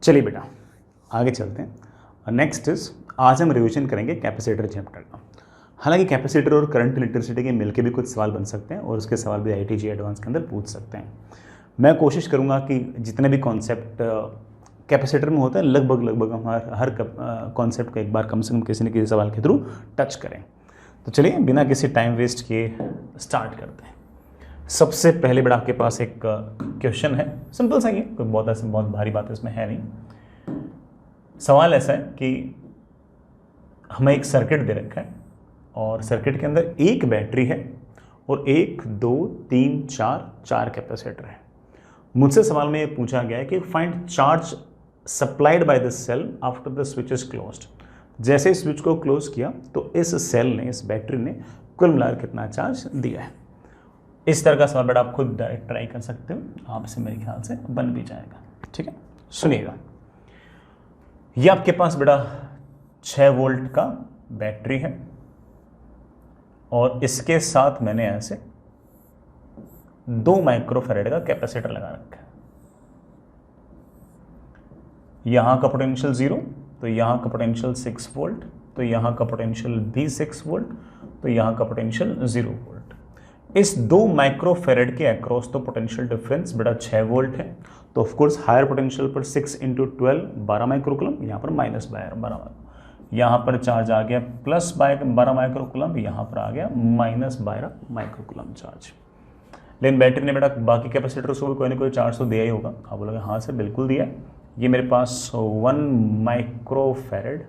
चलिए बेटा आगे चलते हैं। नेक्स्ट इज आज हम रिवीजन करेंगे कैपेसिटर चैप्टर का। हालांकि कैपेसिटर और करंट इलेक्ट्रिसिटी के मिलके भी कुछ सवाल बन सकते हैं और उसके सवाल भी IIT-JEE एडवांस के अंदर पूछ सकते हैं। मैं कोशिश करूंगा कि जितने भी कॉन्सेप्ट कैपेसिटर में होता है लगभग हम हर कॉन्सेप्ट को एक बार कम से कम किसी न किसी सवाल के थ्रू टच करें। तो चलिए बिना किसी टाइम वेस्ट किए स्टार्ट करते हैं। सबसे पहले बेटा आपके पास एक क्वेश्चन है, सिंपल सा, ये कोई बहुत भारी बात इसमें है नहीं। सवाल ऐसा है कि हमें एक सर्किट दे रखा है और सर्किट के अंदर एक बैटरी है और 1 2 3 4 कैपेसिटर है। मुझसे सवाल में ये पूछा गया है कि find charge supplied by the cell after the switch is closed. जैसे स्विच को क्लोज किया तो इस सेल ने, इस बैटरी ने कुल मिलाकर कितना चार्ज दिया है। इस तरह का सवाल बेटा आप खुद डायरेक्ट ट्राई कर सकते हो, आपसे मेरे ख्याल से बन भी जाएगा। ठीक है, सुनिएगा। ये आपके पास बेटा 6 वोल्ट का बैटरी है और इसके साथ मैंने ऐसे 2 माइक्रोफैराड का कैपेसिटर लगा रखा है। यहां का पोटेंशियल 0, तो यहां का पोटेंशियल 6 वोल्ट, तो यहां का पोटेंशियल भी 6 वोल्ट, तो यहां का पोटेंशियल 0 वोल्ट। इस 2 माइक्रोफैराड के अक्रॉस तो पोटेंशियल डिफरेंस बेटा 6 वोल्ट है, तो ऑफ कोर्स हायर पोटेंशियल पर 6 × 12 12 माइक्रोकूलम, यहाँ पर -12, यहाँ पर चार्ज आ गया +12 माइक्रोकूलम, यहाँ पर आ गया -12 माइक्रोकूलम चार्ज। लेकिन बैटरी ने बेटा बाकी कैपेसिटर्स को भी कोई ना कोई चार्ज तो दिया ही होगा। आप बोलोगे हाँ सर बिल्कुल दिया। ये मेरे पास 1 माइक्रोफैराड,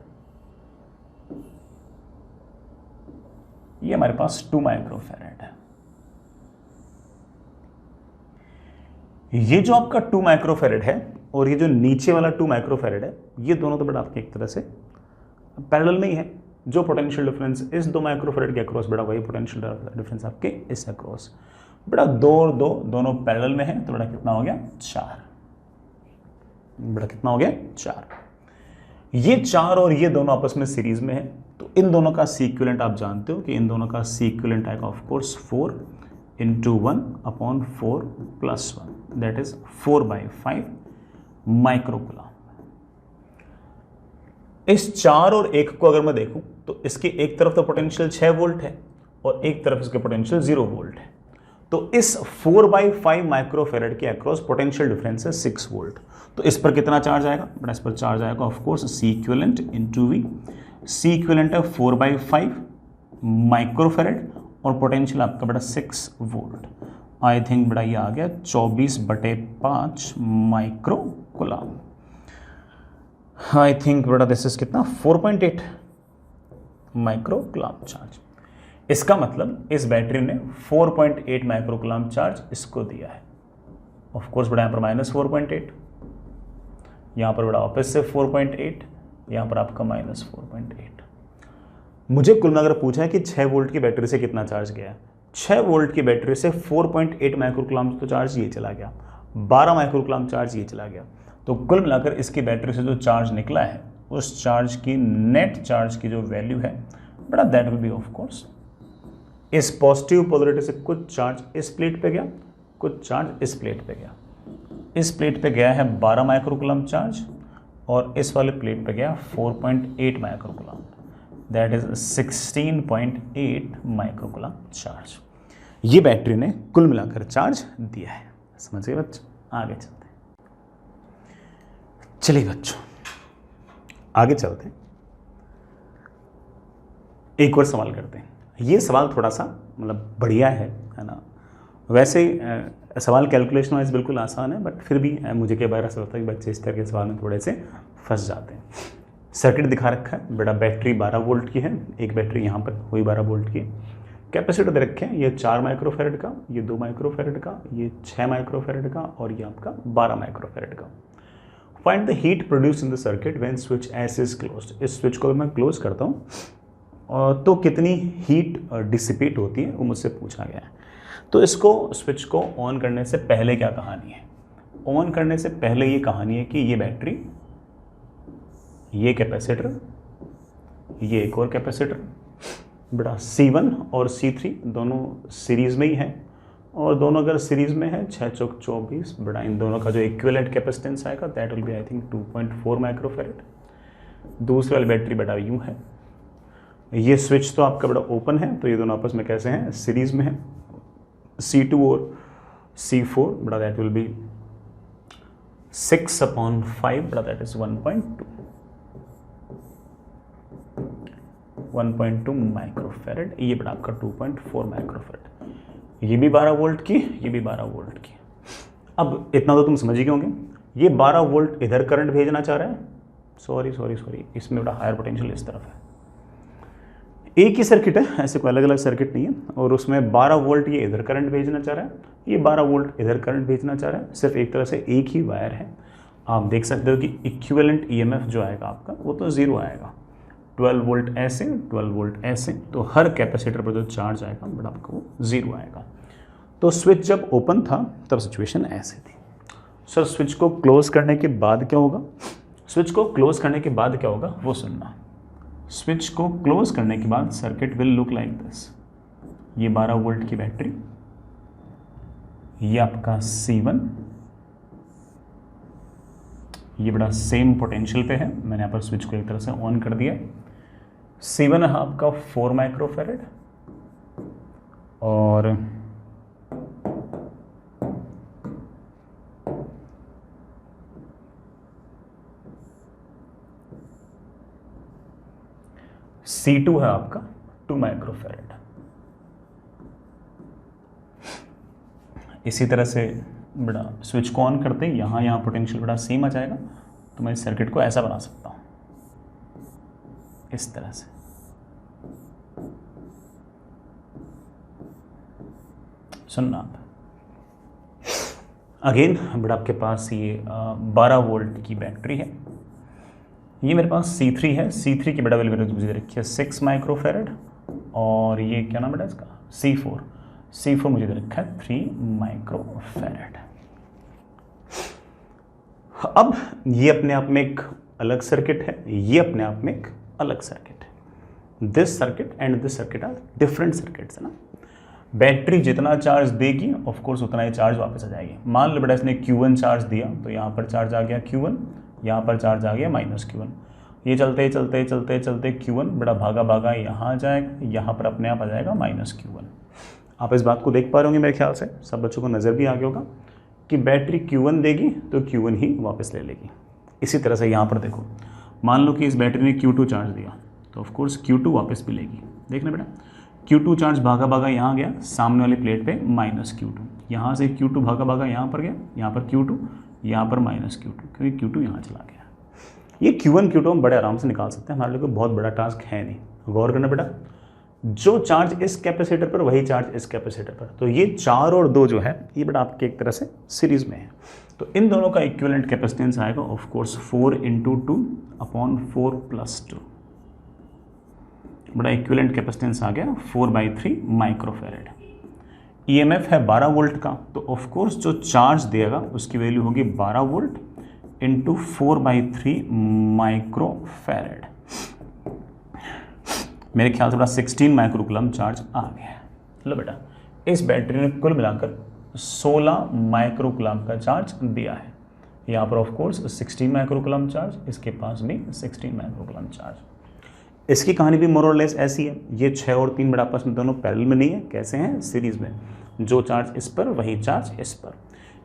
ये हमारे पास 2 माइक्रोफैराड है। ये जो आपका 2 माइक्रोफैराड है और ये जो नीचे वाला 2 माइक्रोफैराड है, ये दोनों तो बेटा आपके एक तरह से पैरेलल में ही है। जो पोटेंशियल डिफरेंस इस 2 माइक्रोफैराड के अक्रॉस बेटा वही पोटेंशियल डिफरेंस आपके इस अक्रॉस। बेटा 2 और 2 दोनों पैरेलल में है, तो बेटा कितना हो गया 4। बेटा कितना हो गया 4। ये 4 और ये दोनों आपस में सीरीज में है, तो इन दोनों का सीक्वेलेंट आप जानते हो कि इन दोनों का सीक्वेलेंट आएगा of course 4 × 1/4 + 1, that is 4/5 microcoulomb. इस 4 और 1 को अगर मैं देखूं तो इसकी एक तरफ तो पोटेंशियल 6 वोल्ट है और एक तरफ इसके पोटेंशियल 0 वोल्ट है, तो इस 4/5 माइक्रोफैराड के अक्रॉस पोटेंशियल डिफरेंस है 6 वोल्ट। तो इस पर कितना चार्ज आएगा बेटा? इस पर चार्ज आएगा ऑफ कोर्स सीक्वेलेंट × V। सीक्वेलेंट है 4/5 माइक्रोफैराड और पोटेंशियल आपका बेटा 6 वोल्ट। आई थिंक बेटा ये आ गया 24/5 माइक्रोकूलम। आई थिंक बेटा दिस इज कितना 4.8 माइक्रोकूलम चार्ज। इसका मतलब इस बैटरी ने 4.8 माइक्रोकूलम चार्ज इसको दिया है। ऑफ कोर्स बेटा यहाँ पर -4.8, यहाँ पर बेटा वापस से 4.8, यहाँ पर आपका -4.8। मुझे कुल मिलाकर पूछा है कि 6 वोल्ट की बैटरी से कितना चार्ज गया है। 6 वोल्ट की बैटरी से 4.8 माइक्रोकूलम तो चार्ज ये चला गया, 12 माइक्रोकूलम चार्ज ये चला गया। तो कुल मिलाकर इसकी बैटरी से जो चार्ज निकला है उस चार्ज की नेट चार्ज की जो वैल्यू है बेटा that will be of course, इस पॉजिटिव पोलरिटी से कुछ चार्ज इस प्लेट पे गया, कुछ चार्ज इस प्लेट पे गया। इस प्लेट पे गया है 12 माइक्रोकूलम चार्ज और इस वाले प्लेट पे गया 4.8 microcoulomb, that is 16.8 microcoulomb charge. ये बैटरी ने कुल मिलाकर चार्ज दिया है। समझ गए बच्चों? आगे चलते हैं। चलिए बच्चों आगे चलते हैं, एक और सवाल करते हैं। ये सवाल थोड़ा सा मतलब बढ़िया है ना। वैसे सवाल कैलकुलेशन वाइज बिल्कुल आसान है, बट फिर भी मुझे कई बार ऐसा होता है कि बच्चे इस तरह के सवाल में थोड़े से फंस जाते हैं। सर्किट दिखा रखा है बेटा, बैटरी 12 वोल्ट की है, एक बैटरी यहाँ पर हुई 12 वोल्ट की। कैपेसिटर दे रखे हैं, ये 4 माइक्रोफैराड का, ये 2 माइक्रोफैराड का, ये 6 माइक्रोफैराड का और ये आपका 12 माइक्रोफैराड का। Find the heat produce in the circuit when switch S is closed. इस स्विच को मैं क्लोज करता हूँ तो कितनी हीट डिसिपेट होती है वो मुझसे पूछा गया है। तो इसको स्विच को ऑन करने से पहले क्या कहानी है? ऑन करने से पहले ये कहानी है कि ये बैटरी, ये कैपेसिटर, ये एक और कैपेसिटर बेटा C1 और C3 दोनों सीरीज में ही हैं और दोनों अगर सीरीज में है 6 चौक 24 बड़ा, इन दोनों का जो इक्विवेलेंट कैपेसिटेंस आएगा that will be I think 2.4 microfarad. दूसरी वाली बैटरी बड़ा यूँ है, ये स्विच तो आपका बड़ा ओपन है, तो ये दोनों आपस में कैसे हैं, सीरीज में है। C2 और C4 बड़ा दैट विल बी 6/5 बड़ा दैट इज 1.2 माइक्रोफेरेड। ये बड़ा आपका 2.4 माइक्रोफेरेड। ये भी 12 वोल्ट की, ये भी 12 वोल्ट की। अब इतना तो तुम समझ ही गए होंगे, ये 12 वोल्ट इधर करंट भेजना चाह रहा है, सॉरी इसमें बड़ा हायर पोटेंशियल इस तरफ है। एक ही सर्किट है, ऐसे कोई अलग अलग सर्किट नहीं है, और उसमें 12 वोल्ट ये इधर करंट भेजना चाह रहा है, ये 12 वोल्ट इधर करंट भेजना चाह रहा है, सिर्फ एक तरह से एक ही वायर है। आप देख सकते हो कि इक्विवेलेंट ईएमएफ जो आएगा आपका वो तो ज़ीरो आएगा, 12 वोल्ट ऐसे 12 वोल्ट ऐसे, तो हर कैपेसिटर पर जो चार्ज आएगा बट आपको वो ज़ीरो आएगा। तो स्विच जब ओपन था तब सिचुएशन ऐसे थी। सर स्विच को क्लोज करने के बाद क्या होगा, स्विच को क्लोज करने के बाद क्या होगा वो सुनना। स्विच को क्लोज करने के बाद circuit will look like this. ये 12 वोल्ट की बैटरी, ये आपका C1, ये बड़ा सेम पोटेंशियल पे है, मैंने यहाँ पर स्विच को एक तरह से ऑन कर दिया। C1 है आपका 4 माइक्रोफेरेड और C2 है आपका 2 माइक्रोफेरेड। इसी तरह से बड़ा स्विच को ऑन करते ही यहाँ पोटेंशियल बड़ा सेम आ जाएगा, तो मैं इस सर्किट को ऐसा बना सकता हूँ, इस तरह से। सुनना आप अगेन, बड़ा आपके पास ये 12 वोल्ट की बैटरी है, ये मेरे पास C3 है। C3 की बड़ा वैल्यू मैंने मुझे रखी है 6 माइक्रोफेरेड, और ये क्या नाम है इसका, C4 मुझे रखा है 3 माइक्रोफेरेड। अब ये अपने आप में एक अलग सर्किट है, ये अपने आप में एक अलग सर्किट है। This circuit and this circuit are different circuits है ना। बैटरी जितना चार्ज देगी ऑफ कोर्स उतना ही चार्ज वापस आ जाएगी। मान लो बेटा इसने Q1 चार्ज दिया, तो यहाँ पर चार्ज आ गया Q1, यहाँ पर चार्ज आ गया -Q1। ये चलते चलते चलते चलते Q1 बड़ा भागा यहाँ आ जाएगा, यहाँ पर अपने आप आ जाएगा -Q1। आप इस बात को देख पा रहे होंगे मेरे ख्याल से, सब बच्चों को नज़र भी आ गया होगा कि बैटरी Q1 देगी तो Q1 ही वापस ले लेगी। इसी तरह से यहाँ पर देखो, मान लो कि इस बैटरी ने Q2 चार्ज दिया, तो ऑफ कोर्स Q2 वापस भी लेगी। देखना बेटा, Q2 चार्ज भागा यहाँ गया, सामने वाली प्लेट पे -Q2, यहाँ से Q2 भागा यहाँ पर गया, यहाँ पर Q2, यहाँ पर -Q2, क्योंकि Q2 यहाँ चला गया। ये Q1 Q2 हम बड़े आराम से निकाल सकते हैं, हमारे लिए कोई बहुत बड़ा टास्क है नहीं। गौर करना बेटा, जो चार्ज इस कैपेसिटर पर वही चार्ज इस कैपेसिटर पर, तो ये 4 और 2 जो है ये बड़ा आपके एक तरह से सीरीज में है, तो इन दोनों का इक्विवेलेंट कैपेसिटेंस आएगा ऑफ कोर्स 4 × 2/4 + 2, बड़ा इक्विवेलेंट कैपेसिटेंस आ गया 4/3 माइक्रोफेरेड। ईएमएफ है 12 वोल्ट का, तो ऑफ कोर्स जो चार्ज देगा उसकी वैल्यू होगी 12 वोल्ट × 4/3 माइक्रोफेरेड। मेरे ख्याल से बड़ा 16 माइक्रोकुलम चार्ज आ गया। लो बेटा, इस बैटरी ने कुल मिलाकर 16 माइक्रोकुलम का चार्ज दिया है। यहाँ पर ऑफ कोर्स 16 माइक्रोकुलम चार्ज, इसके पास भी 16 माइक्रोकुलम चार्ज। इसकी कहानी भी मोर और लेस ऐसी है। ये 6 और 3 बड़ा आपस में दोनों पैरेलल में नहीं है, कैसे हैं, सीरीज में। जो चार्ज इस पर वही चार्ज इस पर।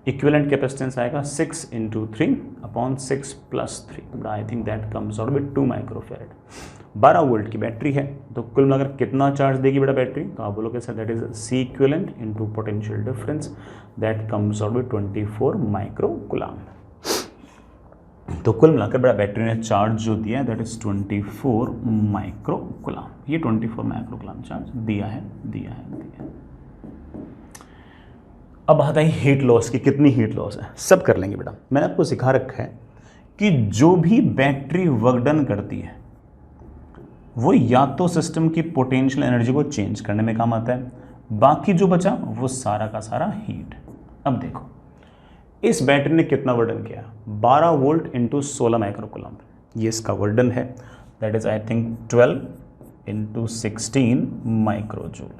इक्विवेलेंट कैपेसिटेंस आएगा 6 × 3/6 + 3, बड़ा I think that comes out with 2 microfarad. 12 volt की बैटरी है, तो कुल मिलाकर कितना चार्ज देगी बेटा बैटरी, तो आप बोलोगे sir that is C equivalent × potential difference, that comes out with 24 microcoulomb. तो कुल मिलाकर बड़ा बैटरी ने चार्ज जो दिया है दैट इज 24 माइक्रोकुलम। ये 24 माइक्रोकुलम चार्ज दिया है। अब बात आई हीट लॉस की, कितनी हीट लॉस है, सब कर लेंगे बेटा। मैंने आपको सिखा रखा है कि जो भी बैटरी वर्क डन करती है वो या तो सिस्टम की पोटेंशियल एनर्जी को चेंज करने में काम आता है, बाकी जो बचा वो सारा का सारा हीट। अब देखो इस बैटरी ने कितना वर्क डन किया, 12 वोल्ट × 16 माइक्रोकुलम, ये इसका वर्क डन है, दैट इज आई थिंक 12 × 16 माइक्रोजूल।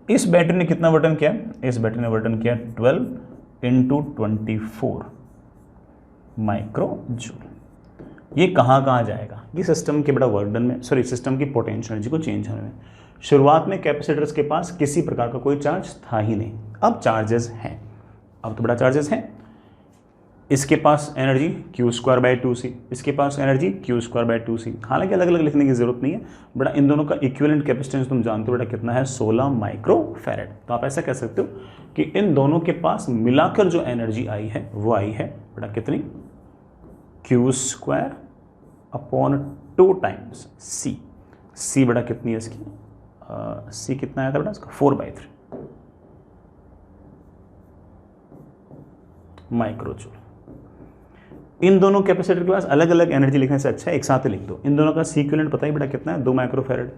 इस बैटरी ने कितना वर्तन किया? इस बैटरी ने वर्तन किया 12 × 24 माइक्रो जूल। ये कहाँ जाएगा? ये सिस्टम के बड़ा वर्तन में, सॉरी सिस्टम की पोटेंशियल एनर्जी को चेंज होने में। शुरुआत में कैपेसिटर्स के पास किसी प्रकार का कोई चार्ज था ही नहीं, अब चार्जेस हैं, अब तो बड़ा चार्जेस हैं। इसके पास एनर्जी Q²/2c, इसके पास एनर्जी Q²/2c। हालांकि अलग अलग लिखने की जरूरत नहीं है, बड़ा इन दोनों का इक्विवेलेंट कैपेसिटेंस तुम जानते हो बेटा कितना है? 16 माइक्रोफैरेड। तो आप ऐसा कह सकते हो कि इन दोनों के पास मिलाकर जो एनर्जी आई है वो आई है बेटा कितनी? Q²/2 times c। c बेटा कितनी है इसकी? c कितना आया था बेटा इसका? 4/3 माइक्रोजूल। इन दोनों कैपेसिटर के पास अलग अलग एनर्जी लिखने से अच्छा है एक साथ ही लिख दो। इन दोनों का सी इक्विवेलेंट पता ही बेटा कितना है? 2 माइक्रोफैरेड।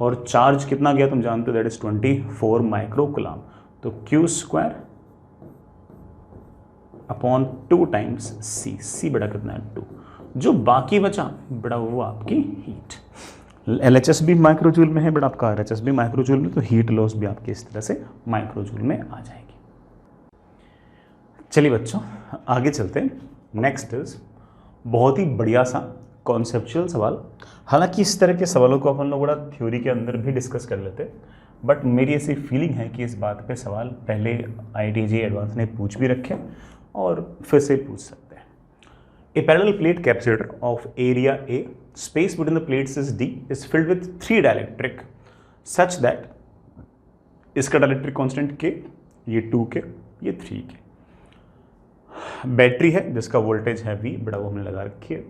और चार्ज कितना गया तुम जानते हो, दैट इज 24 माइक्रोकूलम। तो Q²/2 टाइम्स c। c बेटा कितना है? 2। जो बाकी बचा बेटा वो आपकी हीट। LHS भी माइक्रोजूल में है बेटा, आपका RHS भी माइक्रोजूल में, तो हीट लॉस भी आपकी इस तरह से माइक्रोजूल में आ जाएगी। चलिए बच्चों आगे चलते हैं। नेक्स्ट इज बहुत ही बढ़िया सा कॉन्सेप्चुअल सवाल। हालांकि इस तरह के सवालों को अपन लोग बड़ा थ्योरी के अंदर भी डिस्कस कर लेते, बट मेरी ऐसी फीलिंग है कि इस बात पे सवाल पहले IIT JEE एडवांस ने पूछ भी रखे और फिर से पूछ सकते हैं। A parallel plate capacitor of area A, space between the plates is D, is filled with 3 dielectric such that इसका डायलेक्ट्रिक कांस्टेंट K, ये 2K, ये 3K। बैटरी है जिसका वोल्टेज है V, बड़ा वो हमने लगा रखी है।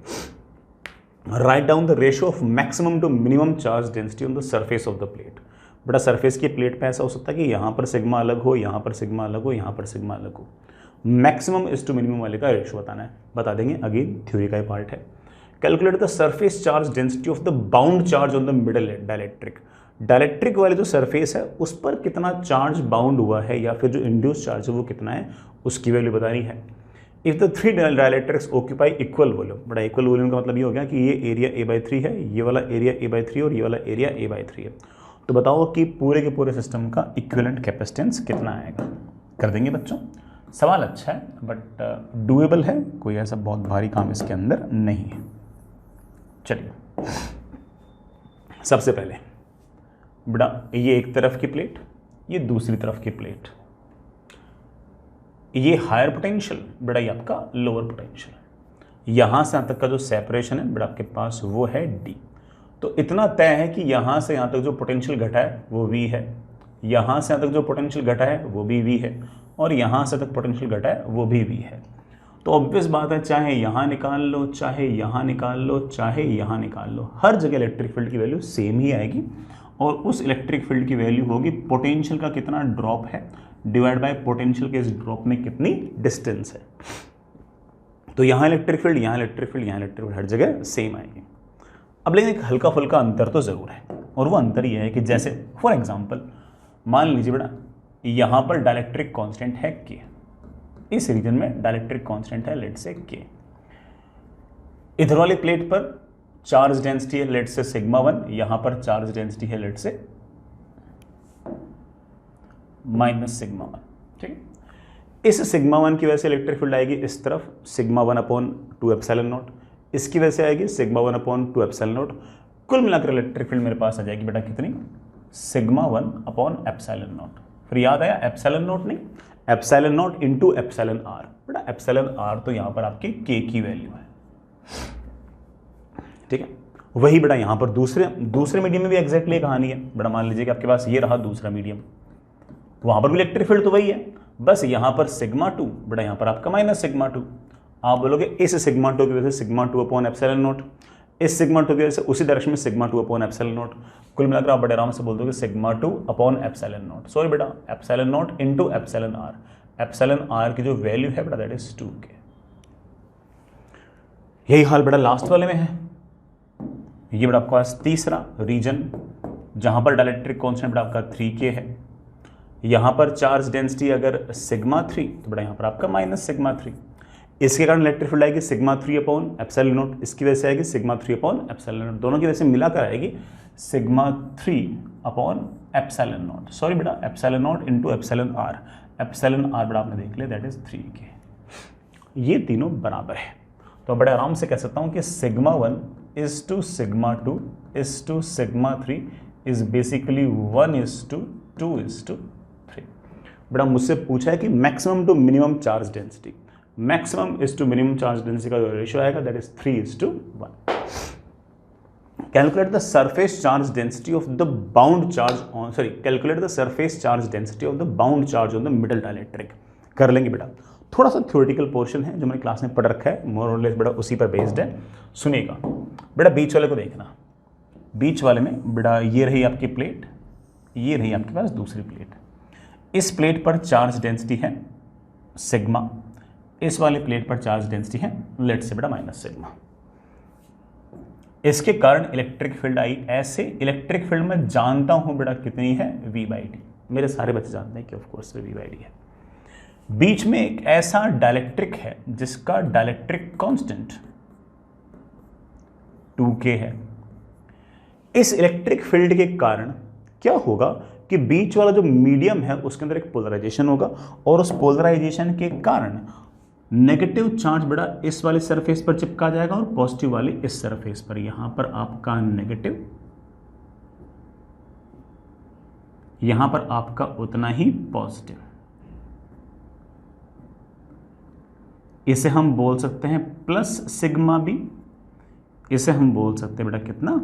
Write down the ratio of maximum to minimum charge density on the surface of the plate. बड़ा सरफेस की प्लेट पे ऐसा हो सकता है कि यहाँ पर सिग्मा अलग हो, यहाँ पर सिग्मा अलग हो, यहाँ पर सिग्मा अलग हो। मैक्सिमम इज टू मिनिमम वाले का रेशियो बताना है, बता देंगे, अगेन थ्योरी का ही पार्ट है। Calculate the surface charge density of the bound charge on the middle dielectric. Dielectric वाले जो सरफेस है उस पर कितना चार्ज बाउंड हुआ है या फिर जो इंड्यूस चार्ज है वो कितना है, उसकी वैल्यू बतानी है। If the 3 dielectrics occupy equal volume, बड़ा इक्वल वॉल्यूम का मतलब ये हो गया कि ये एरिया A/3 है, ये वाला एरिया A/3 और ये वाला एरिया A/3 है। तो बताओ कि पूरे के पूरे सिस्टम का इक्विवेलेंट कैपेसिटेंस कितना आएगा। कर देंगे बच्चों, सवाल अच्छा है बट डूएबल है, कोई ऐसा बहुत भारी काम इसके अंदर नहीं है। चलिए सबसे पहले बड़ा ये एक तरफ की प्लेट, ये दूसरी तरफ की प्लेट, ये हायर पोटेंशियल, बड़ा ये आपका लोअर पोटेंशियल। यहाँ से यहाँ तक का जो सेपरेशन है बड़ा आपके पास वो है D। तो इतना तय है कि यहाँ से यहाँ तक जो पोटेंशियल घटा है वो V है, यहाँ से यहाँ तक जो पोटेंशियल घटा है वो भी V है, और यहाँ से तक पोटेंशियल घटा है वो भी V है। तो ऑब्वियस बात है, चाहे यहाँ निकाल लो, चाहे यहाँ निकाल लो, चाहे यहाँ निकाल लो, हर जगह इलेक्ट्रिक फील्ड की वैल्यू सेम ही आएगी। और उस इलेक्ट्रिक फील्ड की वैल्यू होगी पोटेंशियल का कितना ड्रॉप है डिवाइड बाय पोटेंशियल के इस ड्रॉप में कितनी डिस्टेंस है। तो यहाँ इलेक्ट्रिक फील्ड, यहाँ इलेक्ट्रिक फील्ड, यहाँ इलेक्ट्रिक फील्ड, हर जगह सेम आएगी। अब लेकिन एक हल्का फुल्का अंतर तो ज़रूर है, और वो अंतर ये है कि जैसे फॉर एग्जांपल मान लीजिए बेटा यहाँ पर डायलेक्ट्रिक कांस्टेंट है K, इस रीजन में डायलेक्ट्रिक कांस्टेंट है लेट से K। इधर वाली प्लेट पर चार्ज डेंसिटी है लेट से σ1, यहाँ पर चार्ज डेंसिटी है लेट से -σ1, ठीक है। इस σ1 की वजह से इलेक्ट्रिक फील्ड आएगी इस तरफ σ1/2ε0, इसकी वजह से आएगी σ1/2ε0। कुल मिलाकर इलेक्ट्रिक फील्ड मेरे पास आ जाएगी बेटा कितनी, σ1/ε0। फिर याद आया ε0 नहीं, ε0 इंटू εr। बेटा εr तो यहाँ पर आपकी K की वैल्यू है, ठीक है। वही बेटा यहाँ पर दूसरे मीडियम में भी एग्जैक्टली कहानी है। बेटा मान लीजिए कि आपके पास ये रहा दूसरा मीडियम, वहाँ पर भी इलेक्ट्रिक फील्ड तो वही है, बस यहाँ पर σ2, बेटा यहाँ पर आपका -σ2। आप बोलोगे इस σ2 की वजह से σ2/ε0, इस σ2 की वजह से उसी डायरेक्शन में σ2/ε0। कुल मिलाकर आप बड़े आराम से बोल दोगे σ2/ε0। सॉरी बेटा ε0 इंटू εr। εr की जो वैल्यू है बेटा दैट इज 2K। यही हाल बेटा लास्ट वाले में है। ये बेटा आपका तीसरा रीजन जहां पर डायलेक्ट्रिक कांस्टेंट बेटा आपका 3K है, यहां पर चार्ज डेंसिटी अगर σ3 तो बेटा यहां पर आपका -σ3। इसके कारण इलेक्ट्रिक फील्ड आएगी σ3/ε0, इसकी वजह से आएगी σ3/ε0, दोनों की वजह से मिलाकर आएगी σ3/ε0। एप्सिलॉन नॉट, सॉरी बेटा epsilon not into epsilon R. Epsilon R बेटा आपने देख लिया दैट इज 3k। ये तीनों बराबर है, तो बड़े आराम से कह सकता हूं कि sigma 1 is to sigma 2 is to sigma 3 is basically 1 is to 2 is to 3। बेटा मुझसे पूछा है कि maximum to minimum charge density, maximum is to minimum charge density का जो रेशियो आएगा that is 3 is to 1। Calculate the surface charge density of the bound charge on, sorry calculate the surface charge density of the bound charge on the middle dielectric. कर लेंगे बेटा, थोड़ा सा theoretical portion है जो मैंने class में पढ़ रखा है, मोर और लेस बेटा उसी पर बेस्ड है। सुनिएगा बेटा, बीच वाले को देखना, बीच वाले में बेटा ये रही आपकी प्लेट, ये रही आपके पास दूसरी प्लेट। इस प्लेट पर चार्ज डेंसिटी है सिग्मा, इस वाले प्लेट पर चार्ज डेंसिटी है लेट से बेटा माइनस सिग्मा। इसके कारण इलेक्ट्रिक फील्ड आई ऐसे। इलेक्ट्रिक फील्ड में जानता हूं बेटा कितनी है V/d, मेरे सारे बच्चे जानते हैं कि ऑफ कोर्स V/d है। बीच में एक ऐसा डाइलेक्ट्रिक है जिसका डाइलेक्ट्रिक कांस्टेंट 2k है। इस इलेक्ट्रिक फील्ड के कारण क्या होगा कि बीच वाला जो मीडियम है उसके अंदर एक पोलराइजेशन होगा और उस पोलराइजेशन के कारण नेगेटिव चार्ज बेटा इस वाले सरफेस पर चिपका जाएगा और पॉजिटिव वाले इस सरफेस पर। यहां पर आपका नेगेटिव, यहां पर आपका उतना ही पॉजिटिव। इसे हम बोल सकते हैं प्लस सिग्मा बी, इसे हम बोल सकते हैं बेटा कितना,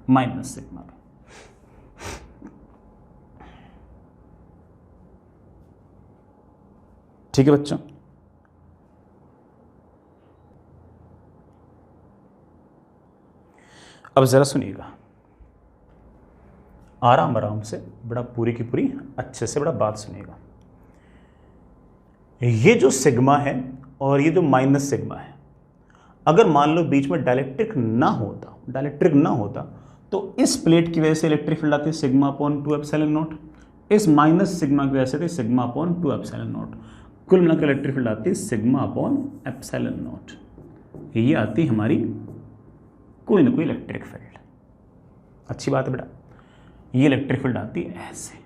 माइनस सिग्मा बी। ठीक है बच्चों, अब जरा सुनिएगा आराम आराम से बड़ा, पूरी की पूरी अच्छे से बड़ा बात सुनिएगा। ये जो सिग्मा है और ये जो माइनस सिग्मा है, अगर मान लो बीच में डाइलेक्ट्रिक ना होता, डाइलेक्ट्रिक ना होता तो इस प्लेट की वजह से इलेक्ट्रिक फील्ड आती है सिग्मा अपॉन 2 एप्सिलॉन नॉट, इस माइनस सिग्मा की वजह से सिग्मा अपॉन 2 एप्सिलॉन नॉट। कुल मिलाकर इलेक्ट्रिक फील्ड आती है सिग्मा अपॉन एप्सिलॉन नॉट। ये आती हमारी कोई ना कोई इलेक्ट्रिक फील्ड। अच्छी बात है बेटा, ये इलेक्ट्रिक फील्ड आती है ऐसे,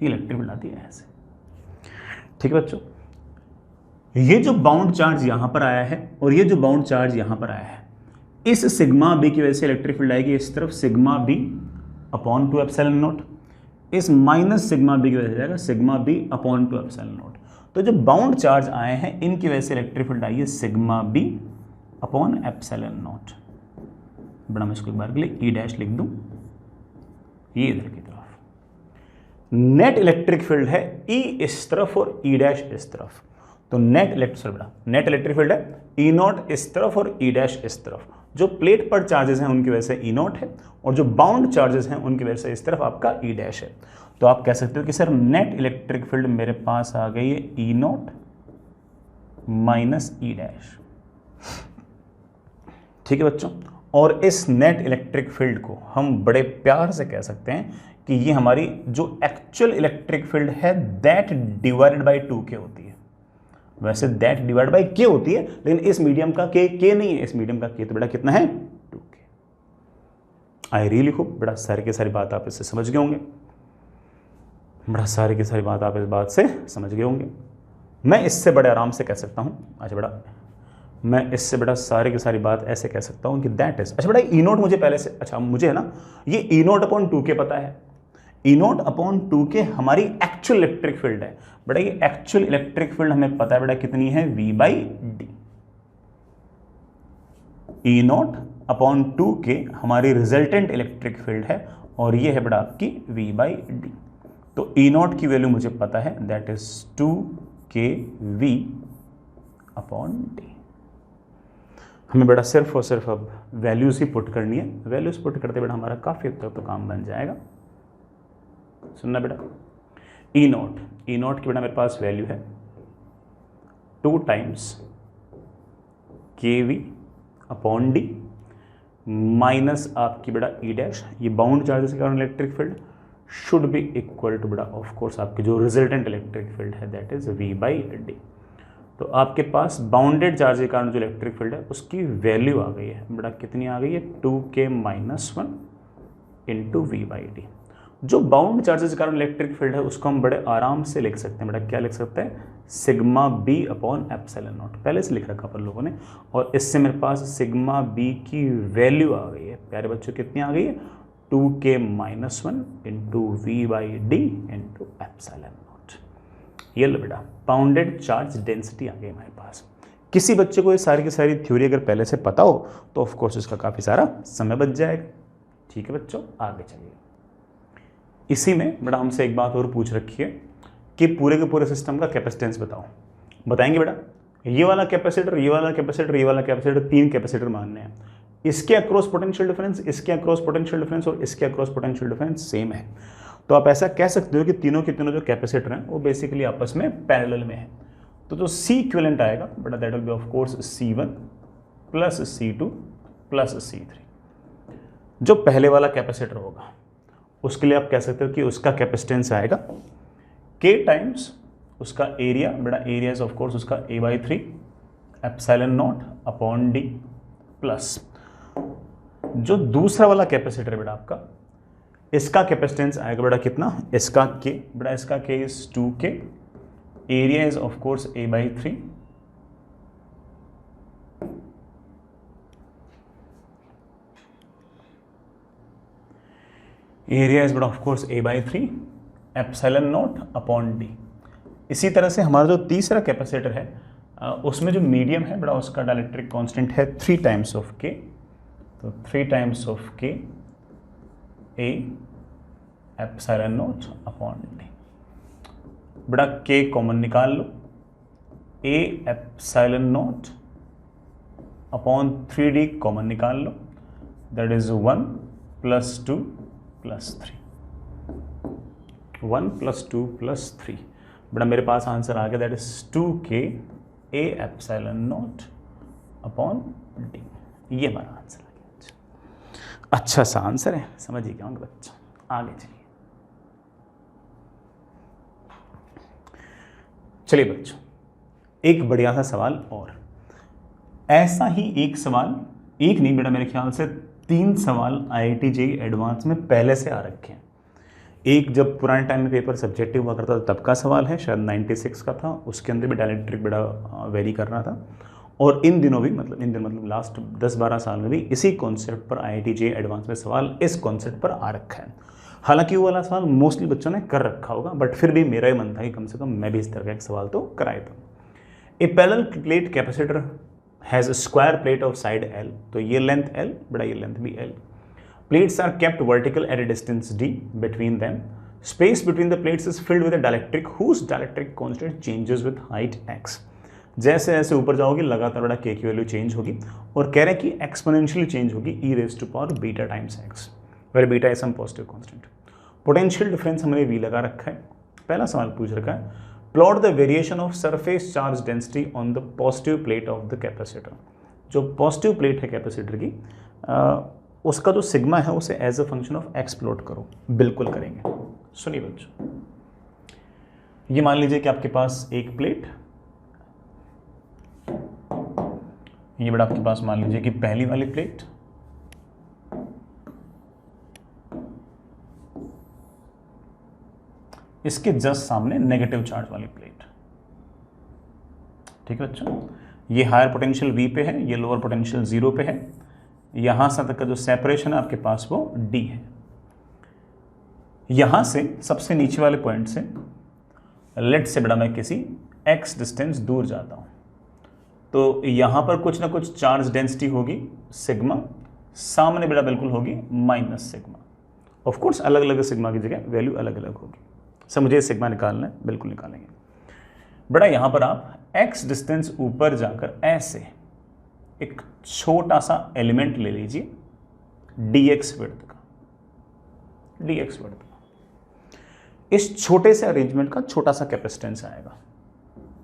ये इलेक्ट्रिक फील्ड आती है ऐसे। ठीक है बच्चों, ये जो बाउंड चार्ज यहां पर आया है और ये जो बाउंड चार्ज यहां पर आया है, इस सिग्मा बी की वजह से इलेक्ट्रिक फील्ड आएगी इस तरफ sigma B upon 2 epsilon naught, इस माइनस सिग्मा बी की वजह से जाएगा sigma B upon 2 epsilon naught. तो जो बाउंड चार्ज आए हैं इनकी वजह से इलेक्ट्रिक फील्ड आई है sigma B upon epsilon naught. बड़ा मैं इसको एक बार के लिए ई डैश लिख दूं, ये इधर की तरफ। नेट इलेक्ट्रिक फील्ड है ई इस तरफ और ई डैश इस तरफ। तो नेट इलेक्ट्रिक फील्ड है ई नॉट इस तरफ और ई डैश इस तरफ। जो प्लेट पर चार्जेस हैं उनकी वजह से ई नॉट है और जो बाउंड चार्जेस हैं उनकी वजह से इस तरफ आपका ई डैश है। तो आप कह सकते हो कि सर नेट इलेक्ट्रिक फील्ड मेरे पास आ गई है ई नॉट माइनस ई डैश। ठीक है बच्चों, और इस नेट इलेक्ट्रिक फील्ड को हम बड़े प्यार से कह सकते हैं कि ये हमारी जो एक्चुअल इलेक्ट्रिक फील्ड है दैट डिवाइडेड बाई 2k होती है। वैसे दैट डिवाइड बाई k होती है, लेकिन इस मीडियम का k नहीं है, इस मीडियम का k तो बेटा कितना है 2k। आई रियली होप बेटा सारी की सारी बात आप इससे समझ गए होंगे, बड़ा सारी की सारी बात आप इस बात से समझ गए होंगे। मैं इससे बड़े आराम से कह सकता हूं, अच्छा बेटा मैं इससे बेटा सारी की सारी बात ऐसे कह सकता हूं कि दैट इज, अच्छा बेटा ई नोट मुझे पहले से, अच्छा मुझे है ना ये ई नोट अपॉन 2k पता है, ई नोट अपॉन 2k हमारी एक्चुअल इलेक्ट्रिक फील्ड है। बेटा ये एक्चुअल इलेक्ट्रिक फील्ड हमें पता है बेटा कितनी है V/d। ई नोट अपॉन 2k हमारी रिजल्टेंट इलेक्ट्रिक फील्ड है और ये है बेटा आपकी V/d। तो ई नोट की वैल्यू मुझे पता है that is 2kV upon d। हमें बेटा सिर्फ और सिर्फ अब वैल्यूज ही पुट करनी है। वैल्यूज पुट करते बेटा हमारा काफी हद तक तो काम बन जाएगा। सुनना बेटा, ई नोट की बेटा मेरे पास वैल्यू है 2 times kV upon d minus आपकी बेटा ई डैश, ये बाउंड चार्जेस के कारण electric field should be equal to बेटा ऑफ कोर्स आपकी जो रिजल्टेंट इलेक्ट्रिक फील्ड है दैट इज V/d। तो आपके पास बाउंडेड चार्ज के कारण जो इलेक्ट्रिक फील्ड है उसकी वैल्यू आ गई है बेटा, कितनी आ गई है, 2k-1 into V by D. जो बाउंड चार्जेस के कारण इलेक्ट्रिक फील्ड है उसको हम बड़े आराम से लिख सकते हैं बेटा, क्या लिख सकते हैं, sigma B upon epsilon naught, पहले से लिख रखा अपन लोगों ने। और इससे मेरे पास सिग्मा बी की वैल्यू आ गई है प्यारे बच्चों, कितनी आ गई है, 2k-1 into V by D into epsilon naught. ये लो बेटा, बाउंडेड चार्ज डेंसिटी आ गई हमारे पास। किसी बच्चे को ये सारी की सारी थ्योरी अगर पहले से पता हो तो ऑफकोर्स इसका काफ़ी सारा समय बच जाएगा। ठीक है बच्चों, आगे चलिए। इसी में बेटा हमसे एक बात और पूछ रखी है कि पूरे के पूरे सिस्टम का कैपेसिटेंस बताओ। बताएंगे बेटा, ये वाला कैपेसिटर, ये वाला कैपेसिटर, ये वाला कैपेसिटर, 3 कैपेसिटर मानने हैं। इसके अक्रॉस पोटेंशियल डिफरेंस, इसके अक्रॉस पोटेंशियल डिफरेंस और इसके अक्रॉस पोटेंशियल डिफरेंस सेम है। तो आप ऐसा कह सकते हो कि तीनों के तीनों जो कैपेसिटर हैं वो बेसिकली आपस में पैरेलल में है। तो जो सी इक्विवेलेंट आएगा बेटा, that will be of course C1 plus C2 plus C3। जो पहले वाला कैपेसिटर होगा उसके लिए आप कह सकते हो कि उसका कैपेसिटेंस आएगा K टाइम्स उसका एरिया, बेटा एरिया इज ऑफ कोर्स उसका A/3 epsilon not upon D, plus जो दूसरा वाला कैपेसिटर है बेटा आपका, इसका कैपेसिटेंस आएगा बेटा कितना, इसका K, बेटा इसका K is 2K, area is of course A/3 area is बेटा of course A/3 epsilon not upon D. इसी तरह से हमारा जो तीसरा कैपेसिटर है उसमें जो मीडियम है बेटा उसका डाइलेक्ट्रिक कांस्टेंट है 3 टाइम्स ऑफ K, तो 3 times of K A epsilon not upon D. बेटा K कॉमन निकाल लो, A epsilon not upon 3D common निकाल लो, दैट इज 1 + 2 + 3, 1 + 2 + 3। बेटा मेरे पास आंसर आ गया, that is 2K A epsilon not upon D. ये हमारा आंसर आ गया। अच्छा सा आंसर है, समझिए क्या होंगे बच्चों। आगे चलिए बच्चों, एक बढ़िया सा सवाल और, ऐसा ही एक सवाल, एक नहीं बेटा मेरे ख्याल से 3 सवाल IIT JEE एडवांस में पहले से आ रखे हैं। एक जब पुराने टाइम में पेपर सब्जेक्टिव हुआ करता था तब का सवाल है, शायद 96 का था, उसके अंदर भी डायलेक्ट्रिक बड़ा वेरी कर रहा था। और इन दिनों भी मतलब लास्ट 10-12 साल में भी इसी कॉन्सेप्ट पर IIT JEE एडवांस में सवाल इस कॉन्सेप्ट पर आ रखा है। हालांकि वो वाला सवाल मोस्टली बच्चों ने कर रखा होगा, बट फिर भी मेरा ही मन था कि कम से कम मैं भी इस तरह का एक सवाल तो कराया था। A parallel plate capacitor has a square plate of side L, तो ये लेंथ L, बड़ा ये लेंथ भी L। Plates are kept vertical at a distance d between them. Space between the plates is filled with a dielectric whose dielectric constant changes with height x. जैसे जैसे ऊपर जाओगे लगातार बड़ा K की वैल्यू चेंज होगी और कह रहे हैं कि एक्सपोनेंशियली चेंज होगी e⁻⁴ beta times x, where beta is some positive constant. Potential difference हमने V लगा रखा है। पहला सवाल पूछ रखा है, plot the variation of surface charge density on the positive plate of the capacitor. जो पॉजिटिव प्लेट है कैपेसिटर की उसका जो सिग्मा है उसे as a function of X plot करो। बिल्कुल करेंगे, सुनिए बच्चों। ये मान लीजिए कि आपके पास एक प्लेट, ये बड़ा आपके पास मान लीजिए कि पहली वाली प्लेट, इसके जस्ट सामने नेगेटिव चार्ज वाली प्लेट। ठीक है बच्चों, ये हायर पोटेंशियल V पे है, ये लोअर पोटेंशियल 0 पे है। यहां से तक का जो सेपरेशन है आपके पास वो D है। यहां से सबसे नीचे वाले पॉइंट से लेट से बड़ा मैं किसी x डिस्टेंस दूर जाता हूं, तो यहां पर कुछ ना कुछ चार्ज डेंसिटी होगी सिग्मा, सामने बेटा बिल्कुल होगी माइनस सिग्मा। ऑफ कोर्स अलग अलग सिग्मा की जगह वैल्यू अलग अलग होगी। सब मुझे सिग्मा निकालना है, बिल्कुल निकालेंगे बेटा। यहां पर आप x डिस्टेंस ऊपर जाकर ऐसे एक छोटा सा एलिमेंट ले लीजिए dx विड्थ का, dx विड्थ का। इस छोटे से अरेंजमेंट का छोटा सा कैपेसिटेंस आएगा,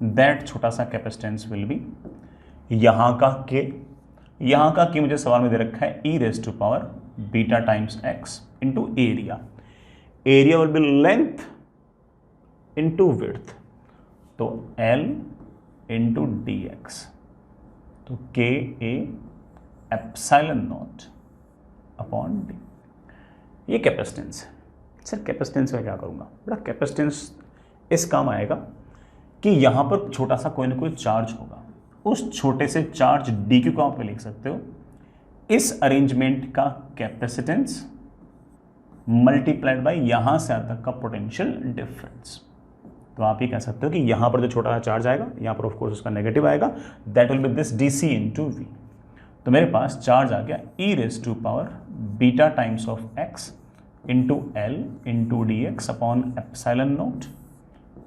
दैट छोटा सा कैपेसिटेंस विल बी यहां का k, यहां का k मुझे सवाल में दे रखा है e⁻⁴ beta times x into area. Area will be length into width, तो L इंटू डी एक्स, तो के A epsilon not upon D, ये कैपेसिटेंस है। सर कैपेसिटेंस में क्या करूँगा बेटा, कैपेसिटेंस इस काम आएगा कि यहाँ पर छोटा सा कोई ना कोई चार्ज होगा, उस छोटे से चार्ज डी क्यू को आप लिख सकते हो इस अरेंजमेंट का कैपेसिटेंस मल्टीप्लाइड बाय यहाँ से यहाँ तक का पोटेंशियल डिफरेंस। तो आप ये कह सकते हो कि यहाँ पर जो छोटा सा चार्ज आएगा, यहाँ पर ऑफ कोर्स उसका नेगेटिव आएगा, that will be this D C into V. तो मेरे पास चार्ज आ गया E raise to power beta times of x into L into D X upon epsilon not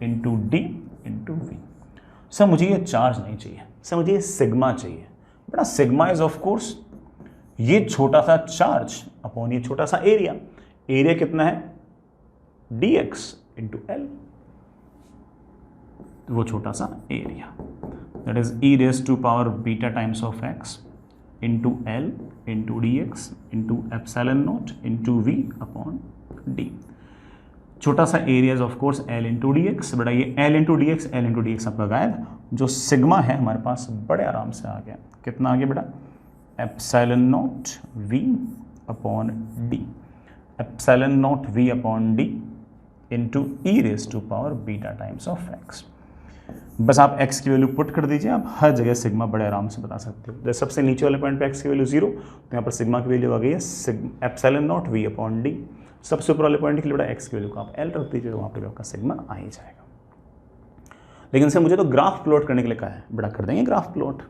into D into V. Sir मुझे ये charge नहीं चाहिए, sir मुझे ये सिग्मा चाहिए। बेटा सिग्मा इज ऑफ कोर्स ये छोटा सा चार्ज अपॉन ये छोटा सा एरिया। एरिया कितना है, डी एक्स इंटू एल, वो छोटा सा area, that is e raise to power beta times of x into L into D x into epsilon not into V upon D. छोटा सा area of course L into D x. बेटा ये L into D x, L into D x आपका गायब। जो sigma है हमारे पास बड़े आराम से आ गया, कितना आ गया बेटा, epsilon naught V upon D, epsilon naught V upon D into e raise to power beta times of x. बस आप x की वैल्यू पुट कर दीजिए, आप हर जगह सिग्मा बड़े आराम से बता सकते हो। जैसे सबसे नीचे वाले पॉइंट पे x की वैल्यू 0, तो यहाँ पर सिग्मा की वैल्यू आ गई है epsilon naught v upon D. सबसे ऊपर वाले पॉइंट के लिए बड़ा x की वैल्यू को आप l रख दीजिए, तो वहाँ पर आपका सिग्मा आ ही जाएगा। लेकिन सर मुझे तो ग्राफ प्लॉट करने के लिए कहा है, बड़ा कर देंगे ग्राफ प्लॉट।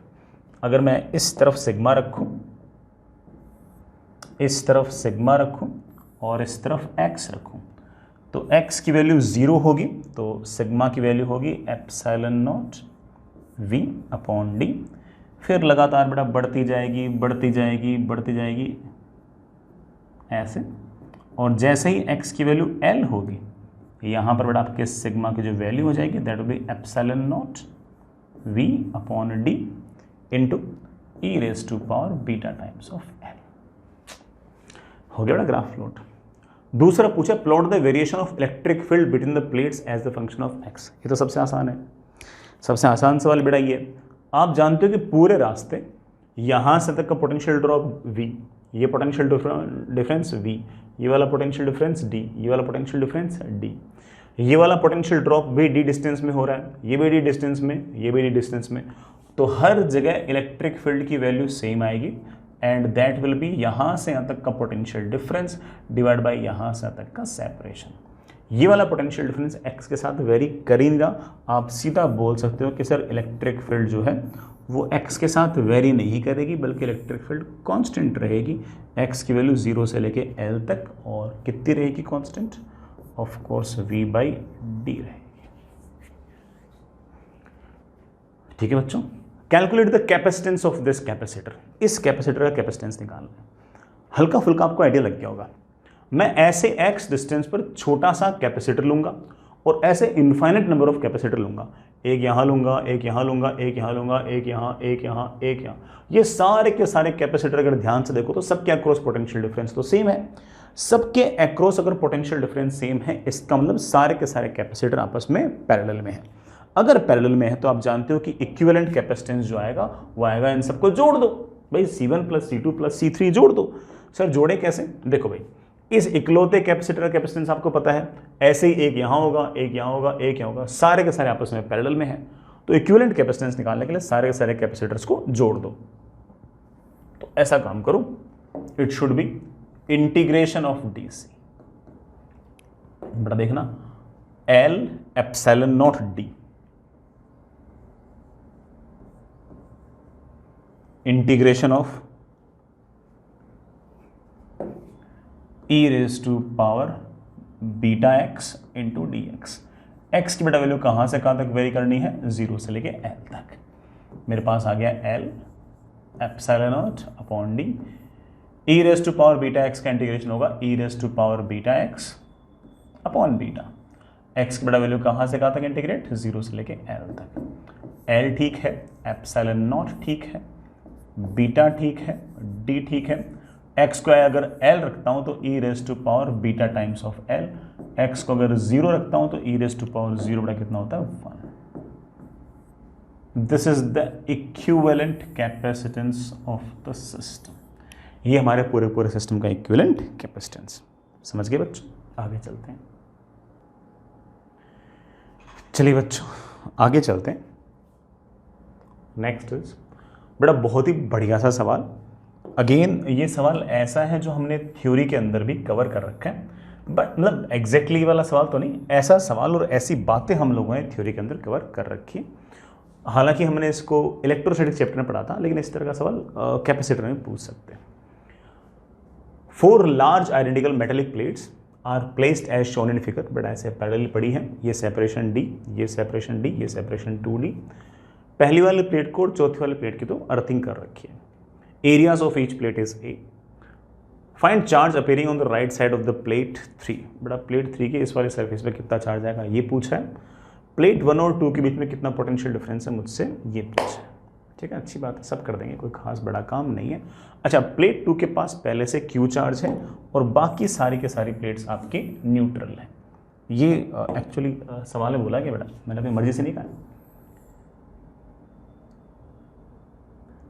अगर मैं इस तरफ सिग्मा रखूँ, इस तरफ सिग्मा रखूँ और इस तरफ x रखूँ, तो x की वैल्यू 0 होगी, तो सिग्मा की वैल्यू होगी epsilon naught v upon D. फिर लगातार बेटा बढ़ती जाएगी बढ़ती जाएगी बढ़ती जाएगी ऐसे, और जैसे ही x की वैल्यू l होगी, यहाँ पर बेटा आपके सिग्मा की जो वैल्यू हो जाएगी that will be epsilon naught v upon D into e raise to power beta times of l। हो गया बेटा ग्राफ प्लॉट। दूसरा पूछा plot the variation of electric field between the plates as the function of x. ये तो सबसे आसान है, सबसे आसान सवाल बेटा ये। आप जानते हो कि पूरे रास्ते यहाँ से तक का पोटेंशियल ड्रॉप v, ये पोटेंशियल डिफरेंस v, ये वाला पोटेंशियल डिफरेंस d, ये वाला पोटेंशियल डिफरेंस d, ये वाला पोटेंशियल ड्रॉप भी d डिस्टेंस में हो रहा है, ये भी d डिस्टेंस में, ये भी d डिस्टेंस में। तो हर जगह इलेक्ट्रिक फील्ड की वैल्यू सेम आएगी एंड दैट विल बी यहाँ से यहाँ तक का पोटेंशियल डिफरेंस डिवाइड बाय यहाँ से यहाँ तक का सेपरेशन। ये वाला पोटेंशियल डिफरेंस x के साथ वेरी कर ही नहीं रहा। आप सीधा बोल सकते हो कि सर इलेक्ट्रिक फील्ड जो है वो x के साथ वेरी नहीं करेगी, बल्कि इलेक्ट्रिक फील्ड कांस्टेंट रहेगी। x की वैल्यू 0 से लेके l तक, और कितनी रहेगी constant, of course v by D रहेगी। ठीक है बच्चों, calculate the capacitance of this capacitor. इस कैपेसिटर का कैपेसिटेंस निकालना है। हल्का फुल्का आपको आइडिया लग गया होगा। मैं ऐसे x डिस्टेंस पर छोटा सा कैपेसिटर लूंगा और ऐसे इनफाइनाइट नंबर ऑफ कैपेसिटर लूंगा। एक यहाँ लूंगा, एक यहाँ लूंगा, एक यहाँ लूंगा, एक यहाँ, एक यहाँ, एक यहाँ। ये सारे के सारे कैपेसिटर अगर ध्यान से देखो तो सबके अक्रॉस पोटेंशियल डिफरेंस तो सेम है। सबके अक्रॉस अगर पोटेंशियल डिफरेंस सेम है, इसका मतलब सारे के सारे कैपेसिटर आपस में पैरेलल में है। अगर पैरेलल में है तो आप जानते हो कि इक्विवेलेंट कैपेसिटेंस जो आएगा वो आएगा, इन सबको जोड़ दो भाई, C1 plus C2 plus C3 जोड़ दो। सर जोड़े कैसे, देखो भाई, इस इकलौते कैपेसिटर का कैपेसिटेंस आपको पता है, ऐसे ही एक यहाँ होगा, एक यहाँ होगा, एक यहाँ होगा, सारे के सारे आपस में पैरेलल में है। तो इक्विवेलेंट कैपेसिटेंस निकालने के लिए सारे के सारे कैपेसिटर्स को जोड़ दो। तो ऐसा काम करो, it should be integration of DC। बड़ा देखना, L epsilon naught D integration of e raise to power beta x into D x. X की बेटा वैल्यू कहाँ से कहाँ तक वेरी करनी है, 0 से लेके l तक। मेरे पास आ गया L epsilon not upon D, e raise to power beta x का इंटीग्रेशन होगा e raise to power beta x upon beta. x की बेटा वैल्यू कहाँ से कहाँ तक इंटीग्रेट, 0 से लेके l तक। l ठीक है, एप्सिलॉन नॉट ठीक है, बीटा ठीक है, d ठीक है। x को अगर l रखता हूं तो e raise to power beta times of l, x को अगर 0 रखता हूं तो e रेज टू पावर 0 बड़ा कितना होता है, 1। This is the equivalent capacitance of the system. ये हमारे पूरे पूरे सिस्टम का इक्विवेलेंट कैपेसिटेंस। समझ गए बच्चों? आगे चलते हैं। चलिए बच्चों आगे चलते हैं। नेक्स्ट इज बड़ा बहुत ही बढ़िया सा सवाल। अगेन ये सवाल ऐसा है जो हमने थ्योरी के अंदर भी कवर कर रखा है, बट मतलब एग्जैक्टली वाला सवाल तो नहीं, ऐसा सवाल और ऐसी बातें हम लोगों ने थ्योरी के अंदर कवर कर रखी है। हालांकि हमने इसको इलेक्ट्रोस्टैटिक चैप्टर में पढ़ा था, लेकिन इस तरह का सवाल कैपेसिटर में पूछ सकते हैं। 4 large identical metallic plates are placed as shown in figure, but ऐसे पैरेलल पड़ी है। ये सेपरेशन डी, ये सेपरेशन डी, ये सेपरेशन 2D। पहली वाली प्लेट को और चौथी वाली प्लेट की तो अर्थिंग कर रखी है। Areas of each plate is a. Find charge appearing on the right side of the plate 3। बड़ा प्लेट 3 के इस वाले सरफेस पर कितना चार्ज आएगा ये पूछा है। प्लेट 1 और 2 के बीच में कितना पोटेंशियल डिफरेंस है मुझसे ये पूछा है। ठीक है, अच्छी बात है, सब कर देंगे, कोई खास बड़ा काम नहीं है। अच्छा, प्लेट 2 के पास पहले से Q चार्ज है और बाकी सारी के सारी प्लेट्स आपके न्यूट्रल हैं। ये एक्चुअली सवाल में बोला क्या बेटा, मैंने अपनी मर्जी से नहीं कहा।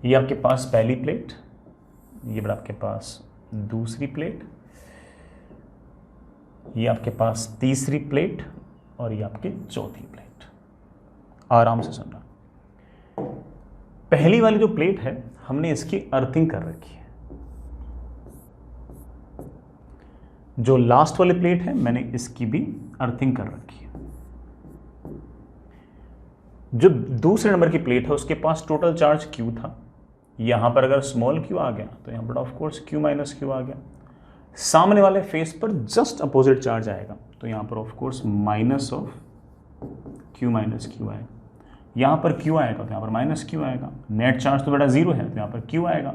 ये आपके पास पहली प्लेट, ये बड़ा आपके पास दूसरी प्लेट, ये आपके पास तीसरी प्लेट और ये आपकी चौथी प्लेट। आराम से सुनना। पहली वाली जो प्लेट है हमने इसकी अर्थिंग कर रखी है। जो लास्ट वाली प्लेट है मैंने इसकी भी अर्थिंग कर रखी है। जो दूसरे नंबर की प्लेट है उसके पास टोटल चार्ज Q था। यहां पर अगर स्मॉल q आ गया तो यहां पर of course Q minus Q आ गया। सामने वाले फेस पर जस्ट अपोजिट चार्ज आएगा तो यहां पर of course minus of Q minus Q आएगा। यहाँ पर Q आएगा तो यहाँ पर माइनस Q आएगा। नेट चार्ज तो बेटा 0 है तो यहाँ पर Q आएगा।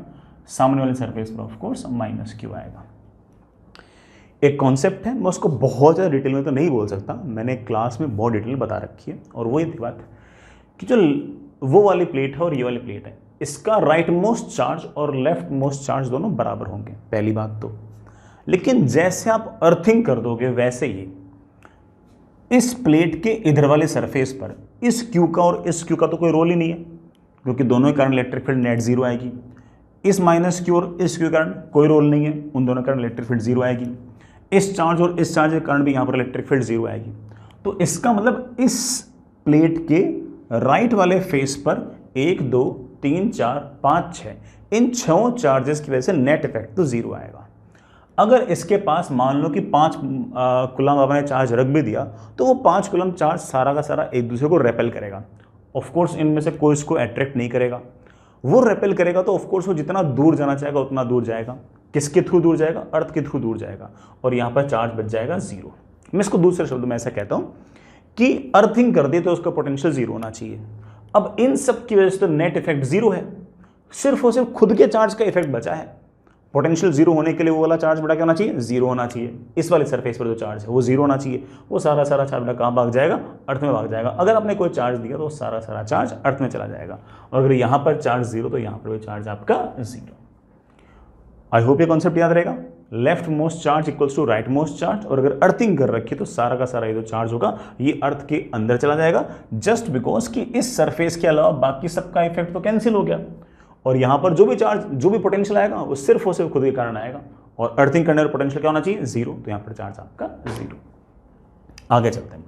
सामने वाले सरफेस पर ऑफ कोर्स माइनस Q आएगा। एक कॉन्सेप्ट है, मैं उसको बहुत ज़्यादा डिटेल में तो नहीं बोल सकता, मैंने क्लास में बहुत डिटेल बता रखी है। और वो ये बात कि जो वो वाली प्लेट है और ये वाली प्लेट है, इसका राइट मोस्ट चार्ज और लेफ्ट मोस्ट चार्ज दोनों बराबर होंगे, पहली बात तो। लेकिन जैसे आप अर्थिंग कर दोगे वैसे ही इस प्लेट के इधर वाले सरफेस पर इस Q का और इस Q का तो कोई रोल ही नहीं है, क्योंकि दोनों के कारण इलेक्ट्रिक फील्ड नेट 0 आएगी। इस माइनस Q और इस Q के कारण कोई रोल नहीं है, उन दोनों के कारण इलेक्ट्रिक फील्ड 0 आएगी। इस चार्ज और इस चार्ज के कारण भी यहाँ पर इलेक्ट्रिक फील्ड 0 आएगी। तो इसका मतलब इस प्लेट के राइट वाले फेस पर 1 2 3 4 5 6 इन 6 चार्जेस की वजह से नेट इफेक्ट तो 0 आएगा। अगर इसके पास मान लो कि 5 कूलम आपने चार्ज रख भी दिया तो वो 5 कूलम चार्ज सारा का सारा एक दूसरे को रेपेल करेगा। ऑफकोर्स इनमें से कोई इसको अट्रैक्ट नहीं करेगा। वो रेपेल करेगा तो ऑफकोर्स वो जितना दूर जाना चाहेगा उतना दूर जाएगा। किसके थ्रू दूर जाएगा? अर्थ के थ्रू दूर जाएगा और यहाँ पर चार्ज बच जाएगा 0। मैं इसको दूसरे शब्द में ऐसा कहता हूँ कि अर्थिंग कर दे तो उसका पोटेंशियल 0 होना चाहिए। अब इन सब की वजह से तो नेट इफेक्ट 0 है, सिर्फ और सिर्फ खुद के चार्ज का इफेक्ट बचा है। पोटेंशियल 0 होने के लिए वो वाला चार्ज बड़ा क्या होना चाहिए? 0 होना चाहिए। इस वाले सरफेस पर जो चार्ज है वो 0 होना चाहिए। वो सारा सारा चार्ज बड़ा कहाँ भाग जाएगा? अर्थ में भाग जाएगा। अगर आपने कोई चार्ज दिया तो सारा सारा चार्ज अर्थ में चला जाएगा। और अगर यहाँ पर चार्ज 0 तो यहाँ पर भी चार्ज आपका 0। आई होप ये कॉन्सेप्ट याद रहेगा। Left most charge equals to right most charge. और अगर अर्थिंग कर रखी तो सारा का सारा ये जो चार्ज होगा ये अर्थ के अंदर चला जाएगा, जस्ट बिकॉज कि इस सरफेस के अलावा बाकी सबका इफेक्ट तो कैंसिल हो गया। और यहाँ पर जो भी चार्ज जो भी पोटेंशियल आएगा वो सिर्फ और सिर्फ खुद के कारण आएगा। और अर्थिंग करने पर पोटेंशियल क्या होना चाहिए? 0। तो यहाँ पर चार्ज आपका 0। आगे चलते हैं।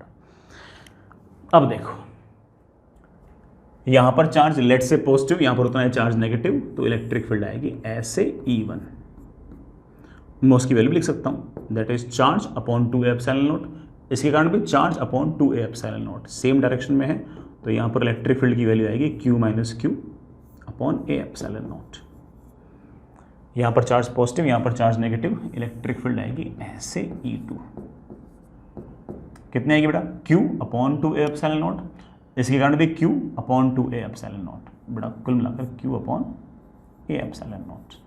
अब देखो यहाँ पर चार्ज लेट से पॉजिटिव, यहाँ पर होता है चार्ज नेगेटिव, तो इलेक्ट्रिक फील्ड आएगी ऐसे E1। मैं उसकी वैल्यू लिख सकता हूँ, that is charge upon 2a epsilon not. इसके कारण भी charge upon 2a epsilon not, same direction में है। तो यहाँ पर इलेक्ट्रिक फील्ड की वैल्यू आएगी Q minus Q upon a epsilon not. यहाँ पर चार्ज पॉजिटिव, यहाँ पर चार्ज नेगेटिव, इलेक्ट्रिक फील्ड आएगी ऐसे E2। कितनी आएगी बेटा? Q upon 2a epsilon not. इसके कारण भी Q upon 2a epsilon not, बेटा कुल मिलाकर Q upon a epsilon not.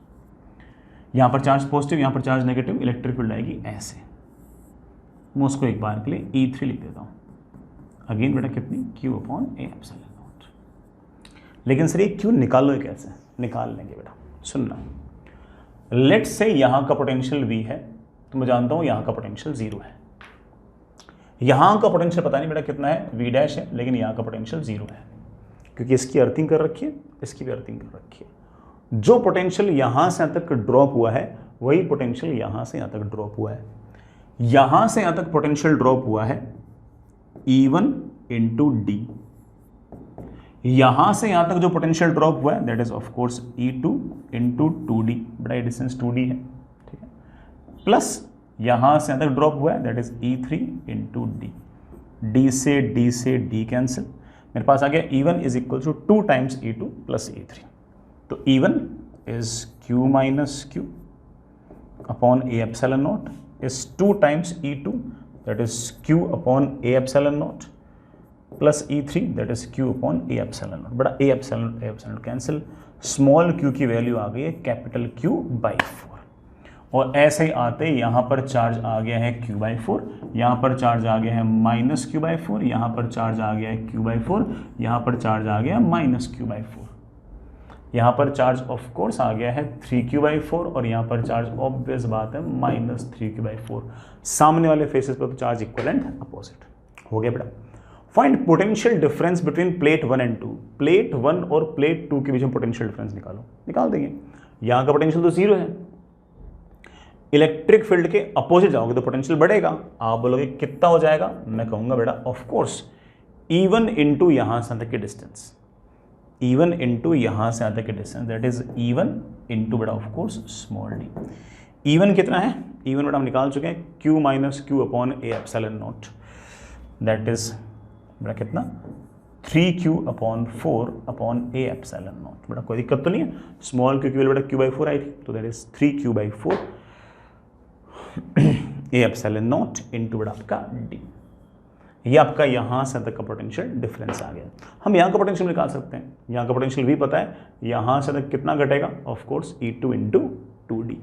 यहाँ पर चार्ज पॉजिटिव, यहाँ पर चार्ज नेगेटिव, इलेक्ट्रिक फील्ड आएगी ऐसे। मैं उसको एक बार के लिए E3 लिख देता हूँ। अगेन बेटा कितनी? Q upon a epsilon not. लेकिन सर ये Q निकालो कैसे? निकाल लेंगे बेटा, सुनना। लेट्स से यहाँ का पोटेंशियल V है तो मैं जानता हूँ यहाँ का पोटेंशियल 0 है। यहाँ का पोटेंशियल पता नहीं बेटा कितना है, V डैश है, लेकिन यहाँ का पोटेंशियल 0 है। क्योंकि इसकी अर्थिंग कर रखी है, इसकी भी अर्थिंग कर रखी है। जो पोटेंशियल यहां से यहां तक ड्रॉप हुआ है वही पोटेंशियल यहां से यहां तक ड्रॉप हुआ है। यहां से यहां तक पोटेंशियल ड्रॉप हुआ है E1 इंटू डी, यहां से यहां तक जो पोटेंशियल ड्रॉप हुआ है that is of course E2 into 2D, बड़ा डिस्टेंस 2D है, ठीक है, प्लस यहां से यहां तक ड्रॉप हुआ है that is E3 into D, D से डी कैंसिल, मेरे पास आ गया E1 is equal to 2 times E2 plus E3, तो E1 is Q minus Q upon A epsilon naught is 2 times E2 that is Q upon A epsilon naught plus E3 that is Q upon A epsilon naught, बड़ा A epsilon cancel, small q की value आ गई है capital Q by 4, और ऐसे ही आते यहाँ पर चार्ज आ गया है Q बाई 4, यहाँ पर चार्ज आ गया है माइनस Q बाई 4, यहाँ पर चार्ज आ गया है Q बाई 4, यहाँ पर चार्ज आ गया माइनस Q बाई 4, यहाँ पर चार्ज ऑफ कोर्स आ गया है 3Q बाई 4, और यहाँ पर चार्ज ऑब्वियस बात है माइनस 3Q बाई 4, सामने वाले फेसेस पर तो चार्ज इक्वल एंड अपोजिट हो गया बेटा। Find potential difference between plate 1 and 2, plate 1 और प्लेट 2 के बीच में पोटेंशियल डिफरेंस निकालो, निकाल देंगे। यहाँ का पोटेंशियल तो 0 है, इलेक्ट्रिक फील्ड के अपोजिट जाओगे तो पोटेंशियल बढ़ेगा, आप बोलोगे कितना हो जाएगा, मैं कहूँगा बेटा ऑफ कोर्स E1 इंटू यहाँ से तक की डिस्टेंस, E1 इंटू यहाँ से आते के distance that is E1 into beta of course small D. E1 कितना है, E1 बेटा हम निकाल चुके हैं Q minus Q upon A epsilon not, that is बेटा कितना 3Q upon 4 upon A epsilon not, बेटा कोई दिक्कत तो नहीं है, स्मॉल Q की वैल्यू बेटा Q बाई 4 आई थी, तो that is 3Q by 4 A epsilon not into बेटा आपका D। ये आपका यहाँ से तक का पोटेंशियल डिफरेंस आ गया। हम यहाँ का पोटेंशियल निकाल सकते हैं, यहाँ का पोटेंशियल भी पता है, यहाँ से तक कितना घटेगा, of course E2 into 2D,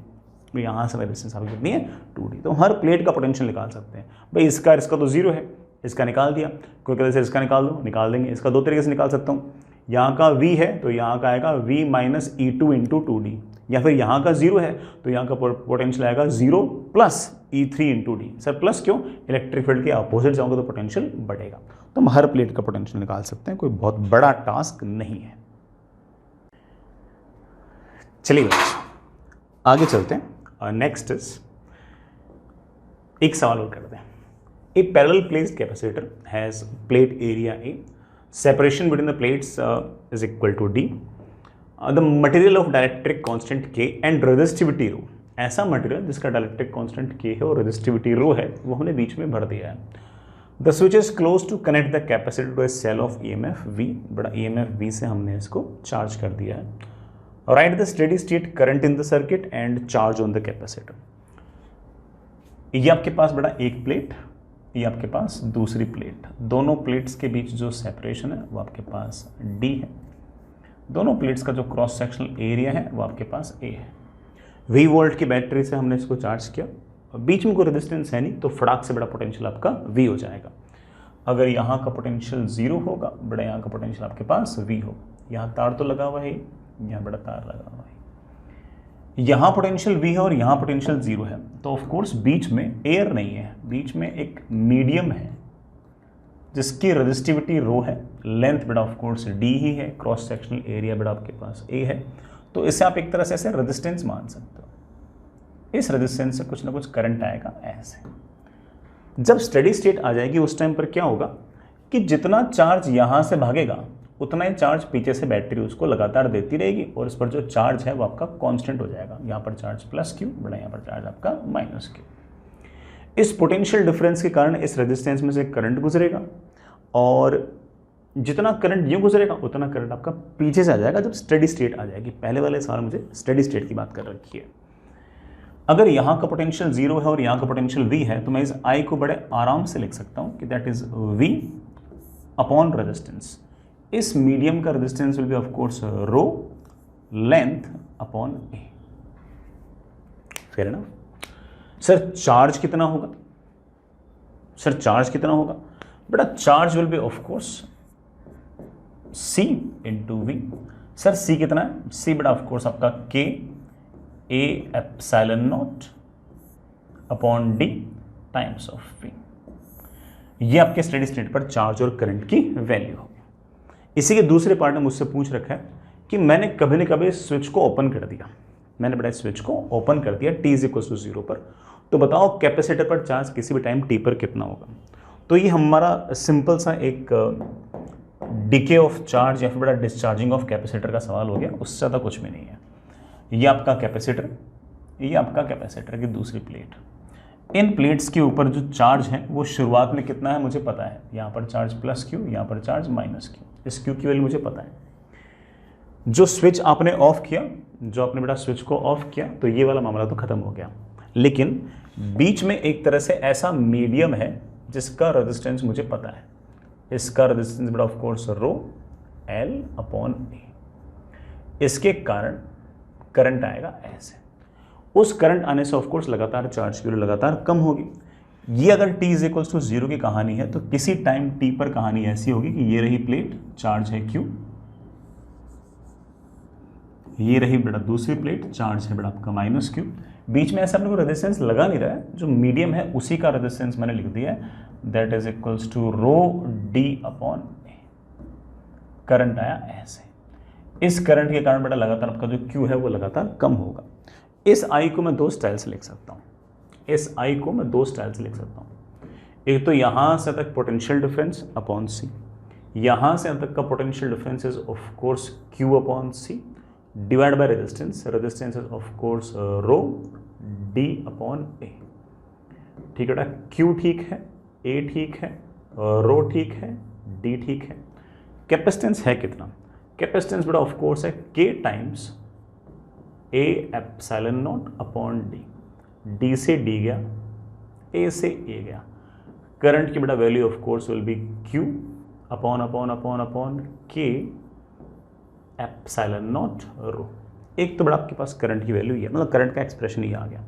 यहाँ से डिस्टेंस आपकी कितनी है 2D, तो हर प्लेट का पोटेंशियल निकाल सकते हैं। भाई इसका तो 0 है, इसका निकाल दिया, कोई कहते हैं इसका निकाल दो, निकाल देंगे। इसका 2 तरीके से निकाल सकता हूँ, यहाँ का V है तो यहाँ का आएगा V minus E2 into 2D, या फिर यहाँ का 0 है तो यहाँ का पोटेंशियल आएगा 0 plus E3 into D. Sir plus क्यों, इलेक्ट्रिक फील्ड के अपोजिट जाओगे तो पोटेंशियल बढ़ेगा, तो हम हर प्लेट का पोटेंशियल निकाल सकते हैं, कोई बहुत बड़ा टास्क नहीं है। चलिए आगे चलते हैं, नेक्स्ट इज एक सवाल और करते हैं। A parallel placed capacitor has plate area A, separation between the plates is equal to D, the material of dielectric constant K and resistivity rho, ऐसा मटेरियल जिसका डाइलेक्ट्रिक कांस्टेंट K है और resistivity रो है, वो हमने बीच में भर दिया है। The switch is close to connect the capacitor to a cell of EMF V, बड़ा EMF V से हमने इसको चार्ज कर दिया है। Right the steady state current in the circuit and charge on the capacitor. ये आपके पास बड़ा एक प्लेट, ये आपके पास दूसरी प्लेट, दोनों प्लेट्स के बीच जो सेपरेशन है वो आपके पास D है, दोनों प्लेट्स का जो क्रॉस सेक्शनल एरिया है वो आपके पास A है। V वोल्ट की बैटरी से हमने इसको चार्ज किया, और बीच में कोई रेजिस्टेंस है नहीं, तो फटाक से बड़ा पोटेंशियल आपका V हो जाएगा। अगर यहाँ का पोटेंशियल 0 होगा, बड़ा यहाँ का पोटेंशियल आपके पास V होगा। यहाँ तार तो लगा हुआ है, यहाँ बड़ा तार लगा हुआ है, यहाँ पोटेंशियल V है और यहाँ पोटेंशियल 0 है, तो ऑफ कोर्स बीच में एयर नहीं है, बीच में एक मीडियम है जिसकी रेजिस्टिविटी रो है, लेंथ बेटा ऑफ कोर्स D ही है, क्रॉस सेक्शनल एरिया बेटा आपके पास A है, तो इससे आप एक तरह से ऐसे रेजिस्टेंस मान सकते हो। इस रेजिस्टेंस से कुछ ना कुछ करंट आएगा ऐसे। जब स्टेडी स्टेट आ जाएगी उस टाइम पर क्या होगा कि जितना चार्ज यहाँ से भागेगा उतना ही चार्ज पीछे से बैटरी उसको लगातार देती रहेगी, और इस पर जो चार्ज है वो आपका कांस्टेंट हो जाएगा। यहाँ पर चार्ज प्लस Q, बड़ा यहाँ पर चार्ज आपका माइनस Q। इस पोटेंशियल डिफरेंस के कारण इस रेजिस्टेंस में से करंट गुजरेगा, और जितना करंट यूँ गुजरेगा उतना करंट आपका पीछे से आ जाएगा जब स्टेडी स्टेट आ जाएगी। पहले वाले सवाल मुझे स्टेडी स्टेट की बात कर रखी है। अगर यहाँ का पोटेंशियल 0 है और यहाँ का पोटेंशियल V है, तो मैं इस I को बड़े आराम से लिख सकता हूँ कि that is V upon resistance. इस मीडियम का resistance will be of course rho length upon A। Fair enough. Sir charge कितना होगा, सर चार्ज कितना होगा, बेटा charge will be of course C into V। Sir C कितना है, C बेटा ऑफ कोर्स आपका K A epsilon not upon D times of V। ये आपके स्टेडी स्टेट पर चार्ज और करंट की वैल्यू होगी। इसी के दूसरे पार्ट में मुझसे पूछ रखा है कि मैंने कभी न कभी स्विच को ओपन कर दिया, मैंने बेटा स्विच को ओपन कर दिया t इज इक्वल टू 0 पर, तो बताओ कैपेसिटर पर चार्ज किसी भी टाइम t पर कितना होगा। तो ये हमारा सिंपल सा एक डिके ऑफ चार्ज या फिर बड़ा डिस्चार्जिंग ऑफ कैपेसिटर का सवाल हो गया, उससे ज़्यादा कुछ भी नहीं है। ये आपका कैपेसिटर, ये आपका कैपेसिटर की दूसरी प्लेट, इन प्लेट्स के ऊपर जो चार्ज है वो शुरुआत में कितना है मुझे पता है, यहाँ पर चार्ज प्लस क्यू, यहाँ पर चार्ज माइनस क्यू, इस क्यू की वैल्यू मुझे पता है। जो स्विच आपने ऑफ किया, जो आपने बेटा स्विच को ऑफ किया, तो ये वाला मामला तो खत्म हो गया, लेकिन बीच में एक तरह से ऐसा मीडियम है जिसका रेजिस्टेंस मुझे पता है, इसका रेजिस्टेंस बेटा of course rho L upon A, इसके कारण करंट आएगा ऐसे, उस करंट आने से ऑफ कोर्स लगातार चार्ज की वैल्यू लगातार कम होगी। ये अगर t इज इक्वल्स टू 0 की कहानी है, तो किसी टाइम t पर कहानी ऐसी होगी कि ये रही प्लेट, चार्ज है q, ये रही बेटा दूसरी प्लेट, चार्ज है बेटा आपका माइनस क्यू, बीच में ऐसा अपने को रेजिस्टेंस लगा नहीं रहा है, जो मीडियम है उसी का रेजिस्टेंस मैंने लिख दिया है, that is equals to rho d upon A. Current आया ऐसे, इस करंट के कारण बेटा लगातार आपका जो Q है वो लगातार कम होगा। इस I को मैं दो स्टाइल से लिख सकता हूँ, इस I को मैं दो स्टाइल से लिख सकता हूँ। एक तो यहाँ से तक पोटेंशियल डिफरेंस अपॉन सी, यहाँ से तक का potential difference is of course Q upon C divide by resistance, resistance is of course rho D upon A. ठीक है बेटा, Q ठीक है, A ठीक है, रो ठीक है, D ठीक है। कैपेसिटेंस है कितना? कैपेसिटेंस बेटा ऑफ कोर्स है K times A epsilon not upon D, D से D गया, A से A गया। करंट की बेटा value of course will be Q upon upon upon upon K epsilon naught rho. एक तो बेटा आपके पास करंट की वैल्यू ही है, मतलब करंट का एक्सप्रेशन ही आ गया।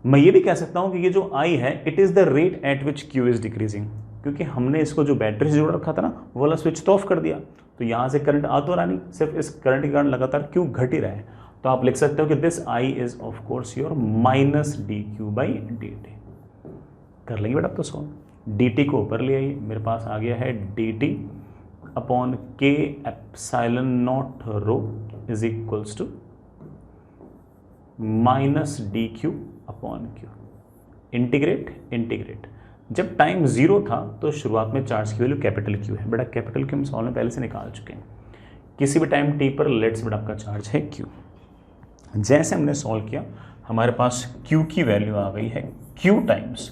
मैं ये भी कह सकता हूँ कि ये जो I है it is the rate at which Q is decreasing, क्योंकि हमने इसको जो बैटरी से जोड़ रखा था ना वो वाला स्विच तो ऑफ कर दिया, तो यहाँ से करंट आ तो रहा नहीं, सिर्फ इस करंट के कारण लगातार Q घट ही रहा है। तो आप लिख सकते हो कि this I is of course your minus d Q by D T. कर लेंगे बेटा, तो सॉल्व। डी टी को ऊपर ले आइए, मेरे पास आ गया है d t upon k epsilon naught rho is equals to minus d q upon q. Integrate integrate, जब टाइम 0 था तो शुरुआत में चार्ज की वैल्यू कैपिटल क्यू है, बेटा कैपिटल क्यू हम सॉल्व में पहले से निकाल चुके हैं। किसी भी टाइम टी पर लेट्स बेटा आपका चार्ज है क्यू। जैसे हमने सॉल्व किया हमारे पास क्यू की वैल्यू आ गई है q times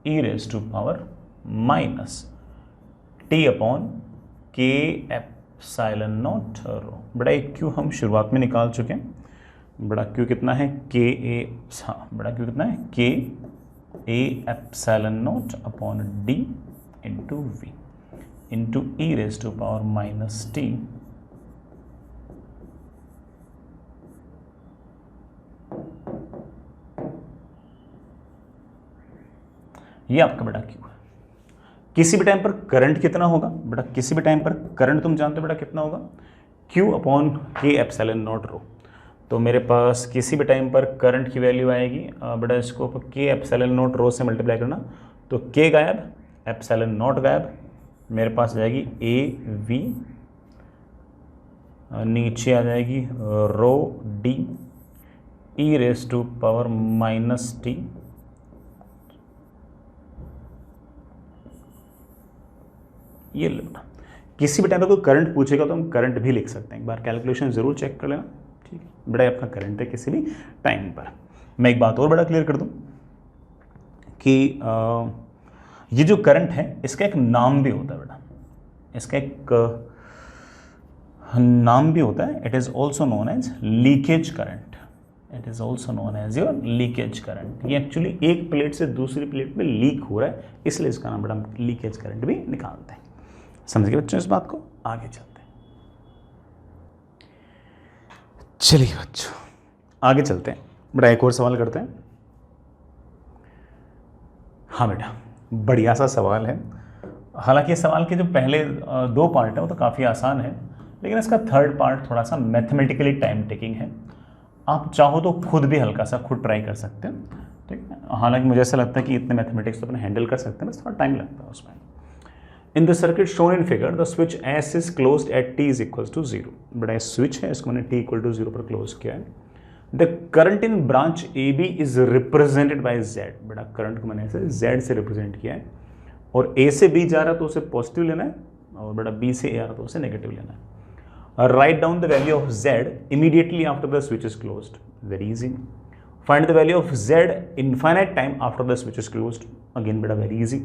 e raise to power minus t upon k epsilon naught rho. बड़ा एक क्यू हम शुरुआत में निकाल चुके हैं, बड़ा क्यू कितना है के ए, हाँ बड़ा क्यू कितना है k A epsilon not upon D into v into e raise to power minus T ये आपका बेटा क्यू है। किसी भी टाइम पर करंट कितना होगा बेटा, किसी भी टाइम पर करंट तुम जानते हो बेटा कितना होगा Q upon k epsilon naught रो। तो मेरे पास किसी भी टाइम पर करंट की वैल्यू आएगी बेटा, इसको के एप्सिलॉन नॉट रो से मल्टीप्लाई करना, तो के गायब, एप्सिलॉन नॉट गायब, मेरे पास आ जाएगी ए वी, नीचे आ जाएगी rho D e raise to power minus T ये लेना। किसी भी टाइम पर कोई करंट पूछेगा तो हम करंट भी लिख सकते हैं, एक बार कैलकुलेशन जरूर चेक कर लेना, ठीक है बेटा आपका करंट है किसी भी टाइम पर। मैं एक बात और बड़ा क्लियर कर दूं कि ये जो करंट है इसका एक नाम भी होता है बेटा, इसका एक नाम भी होता है, it is also known as leakage current, it is also known as your leakage current. ये एक्चुअली एक प्लेट से दूसरी प्लेट में लीक हो रहा है, इसलिए इसका नाम बेटा हम लीकेज करंट भी निकालते हैं। समझ गए बच्चों इस बात को? आगे चलते हैं, चलिए बच्चों आगे चलते हैं, बेटा एक और सवाल करते हैं। हाँ बेटा बढ़िया सा सवाल है, हालांकि इस सवाल के जो पहले 2 पार्ट है वो तो काफ़ी आसान है, लेकिन इसका थर्ड पार्ट थोड़ा सा मैथमेटिकली टाइम टेकिंग है। आप चाहो तो खुद भी हल्का सा खुद ट्राई कर सकते हैं, ठीक है। हालांकि मुझे ऐसा लगता है कि इतने मैथमेटिक्स तो अपने हैंडल कर सकते हैं, बस थोड़ा टाइम लगता है उसमें। In the circuit shown in figure the switch S is closed at t is equal to 0। बड़ा स्विच है, इसको मैंने टी इक्वल टू 0 पर क्लोज किया है। The current in branch A B is represented by Z. बड़ा current को मैंने ऐसे जेड से रिप्रेजेंट किया है, और ए से बी जा रहा है तो उसे पॉजिटिव लेना है, और बड़ा बी से ए आ रहा है तो उसे नेगेटिव लेना है। Write down the value of Z immediately after the switch is closed. Very easy. Find the value of Z infinite time after the switch is closed. Again बड़ा very easy.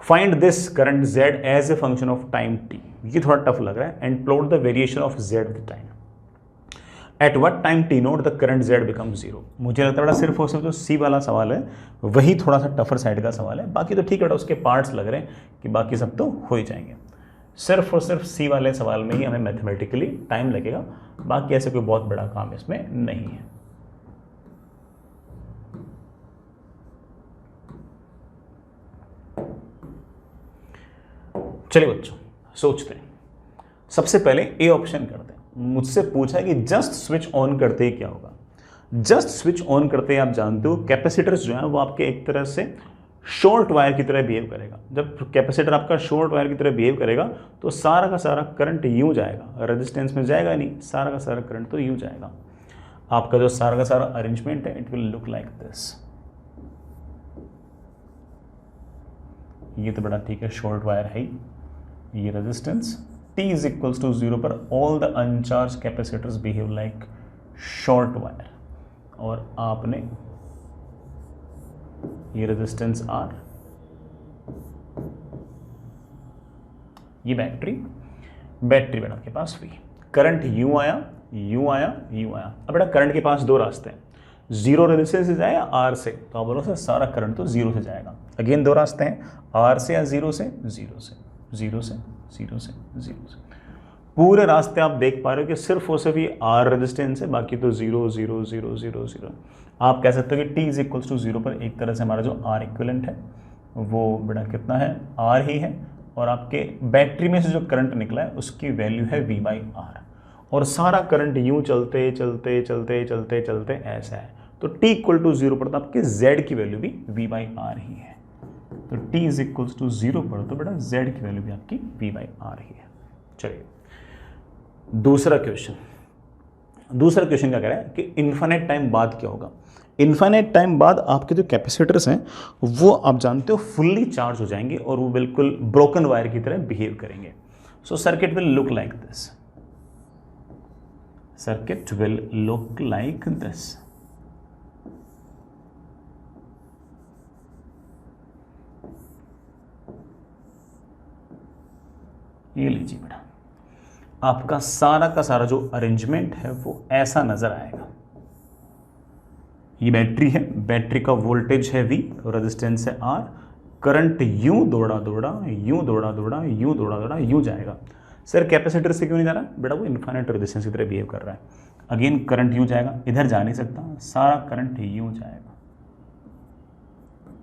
Find this current Z as a function of time T. ये थोड़ा tough लग रहा है। And plot the variation of Z with time. Eight what time T note the current Z become 0। मुझे लगता है बड़ा सिर्फ और सिर्फ जो सी वाला सवाल है वही थोड़ा सा टफर साइड का सवाल है, बाकी तो ठीक है, उसके पार्ट्स लग रहे हैं कि बाकी सब तो हो ही जाएंगे। सिर्फ और सिर्फ सी वाले सवाल में ही हमें मैथमेटिकली टाइम लगेगा, बाकी ऐसे कोई बहुत बड़ा काम इसमें नहीं है। चलिए बच्चों सोचते हैं। सबसे पहले ए ऑप्शन करते हैं। मुझसे पूछा है कि जस्ट स्विच ऑन करते ही क्या होगा। जस्ट स्विच ऑन करते ही आप जानते हो कैपेसिटर्स जो है वो आपके एक तरह से शॉर्ट वायर की तरह बिहेव करेगा। जब कैपेसिटर आपका शॉर्ट वायर की तरह बिहेव करेगा तो सारा का सारा करंट यूं जाएगा, रेजिस्टेंस में जाएगा नहीं, सारा का सारा करंट तो यूं जाएगा। आपका जो सारा का सारा अरेंजमेंट है it will look like this. ये तो बड़ा ठीक है, शॉर्ट वायर है। ये resistance T is equals to 0 पर all the uncharged capacitors behave like short wire, और आपने ये रेजिस्टेंस R, ये बैटरी बेटा आपके पास V। करंट यू आया यू आया यू आया। अब बेटा करंट के पास दो रास्ते हैं, जीरो रेजिस्टेंस से जाए या R से, तो आप बोलो सर सारा करंट तो जीरो से जाएगा। अगेन दो रास्ते हैं, R से या जीरो से, जीरो से, जीरो से, जीरो से, जीरो से। पूरे रास्ते आप देख पा रहे हो कि सिर्फ और सिर्फ ये R रेजिस्टेंस है, बाकी तो zero zero zero zero zero. आप कह सकते हो कि T इज इक्वल्स टू 0 पर एक तरह से हमारा जो R इक्विवेलेंट है वो बड़ा कितना है, R ही है, और आपके बैटरी में से जो करंट निकला है उसकी वैल्यू है V/R, और सारा करंट यूं चलते चलते चलते चलते चलते ऐसा है। तो T इक्वल टू 0 पर तो आपके Z की वैल्यू भी V/R ही है। तो T इज इक्वल्स टू 0 पर तो बेटा Z की वैल्यू भी आपकी V/R ही है। चलिए दूसरा क्वेश्चन क्या कह रहा है कि इन्फिनिट टाइम बाद क्या होगा। इन्फिनिट टाइम बाद आपके जो कैपेसिटर्स हैं वो आप जानते हो फुल्ली चार्ज हो जाएंगे और वो बिल्कुल ब्रोकन वायर की तरह बिहेव करेंगे। सो circuit will look like this. Circuit will look like this. ये लीजिए बेटा, आपका सारा का सारा जो अरेंजमेंट है वो ऐसा नजर आएगा। ये बैटरी है, बैटरी का वोल्टेज है V, रेजिस्टेंस है R, करंट यूं दौड़ा दौड़ा यूं दौड़ा दौड़ा यूं दौड़ा दौड़ा यूं जाएगा। सर कैपेसिटर से क्यों नहीं जा रहा बेटा, वो इन्फिनिट रेजिस्टेंस की तरह बिहेव कर रहा है। अगेन करंट यूं जाएगा, इधर जा नहीं सकता, सारा करंट यूं जाएगा।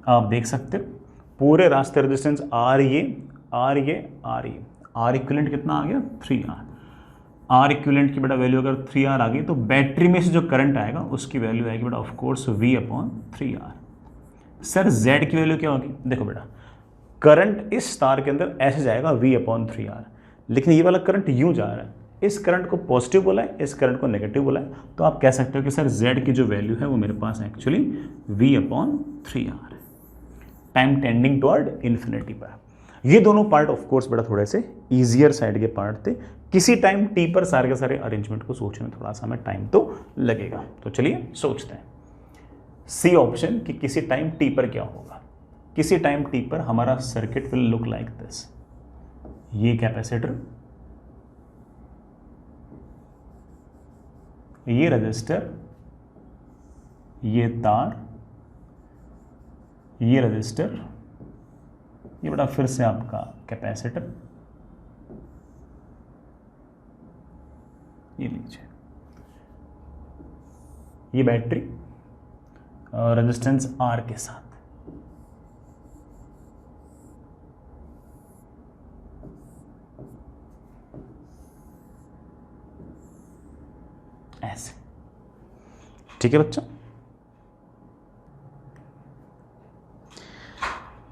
आप देख सकते हो पूरे रास्ते रेजिस्टेंस R ये R ये R ये। R इक्विवेलेंट कितना आ गया 3R। R इक्विवेलेंट की बेटा वैल्यू अगर 3R आ गई तो बैटरी में से जो करंट आएगा उसकी वैल्यू आएगी बेटा of course V/3R। Sir Z की वैल्यू क्या होगी, देखो बेटा करंट इस तार के अंदर ऐसे जाएगा V/3R, लेकिन ये वाला करंट यूं जा रहा है। इस करंट को पॉजिटिव बोला है, इस करंट को नेगेटिव बोला है, तो आप कह सकते हो कि सर Z की जो वैल्यू है वो मेरे पास एक्चुअली V/3R है, टाइम टेंडिंग टुवर्ड इन्फिनिटी पर। ये दोनों पार्ट ऑफ कोर्स बेटा थोड़े से इजियर साइड के पार्ट थे। किसी टाइम टी पर सारे के सारे अरेंजमेंट को सोचने में थोड़ा सा हमें टाइम तो लगेगा। तो चलिए सोचते हैं सी ऑप्शन कि किसी टाइम टी पर क्या होगा। किसी टाइम टी पर हमारा circuit will look like this. ये कैपेसिटर, ये रजिस्टर, ये तार, ये रजिस्टर, ये बड़ा फिर से आपका कैपेसिटर, ये लीजिए ये बैटरी रेजिस्टेंस R के साथ। ऐसे ठीक है बच्चों।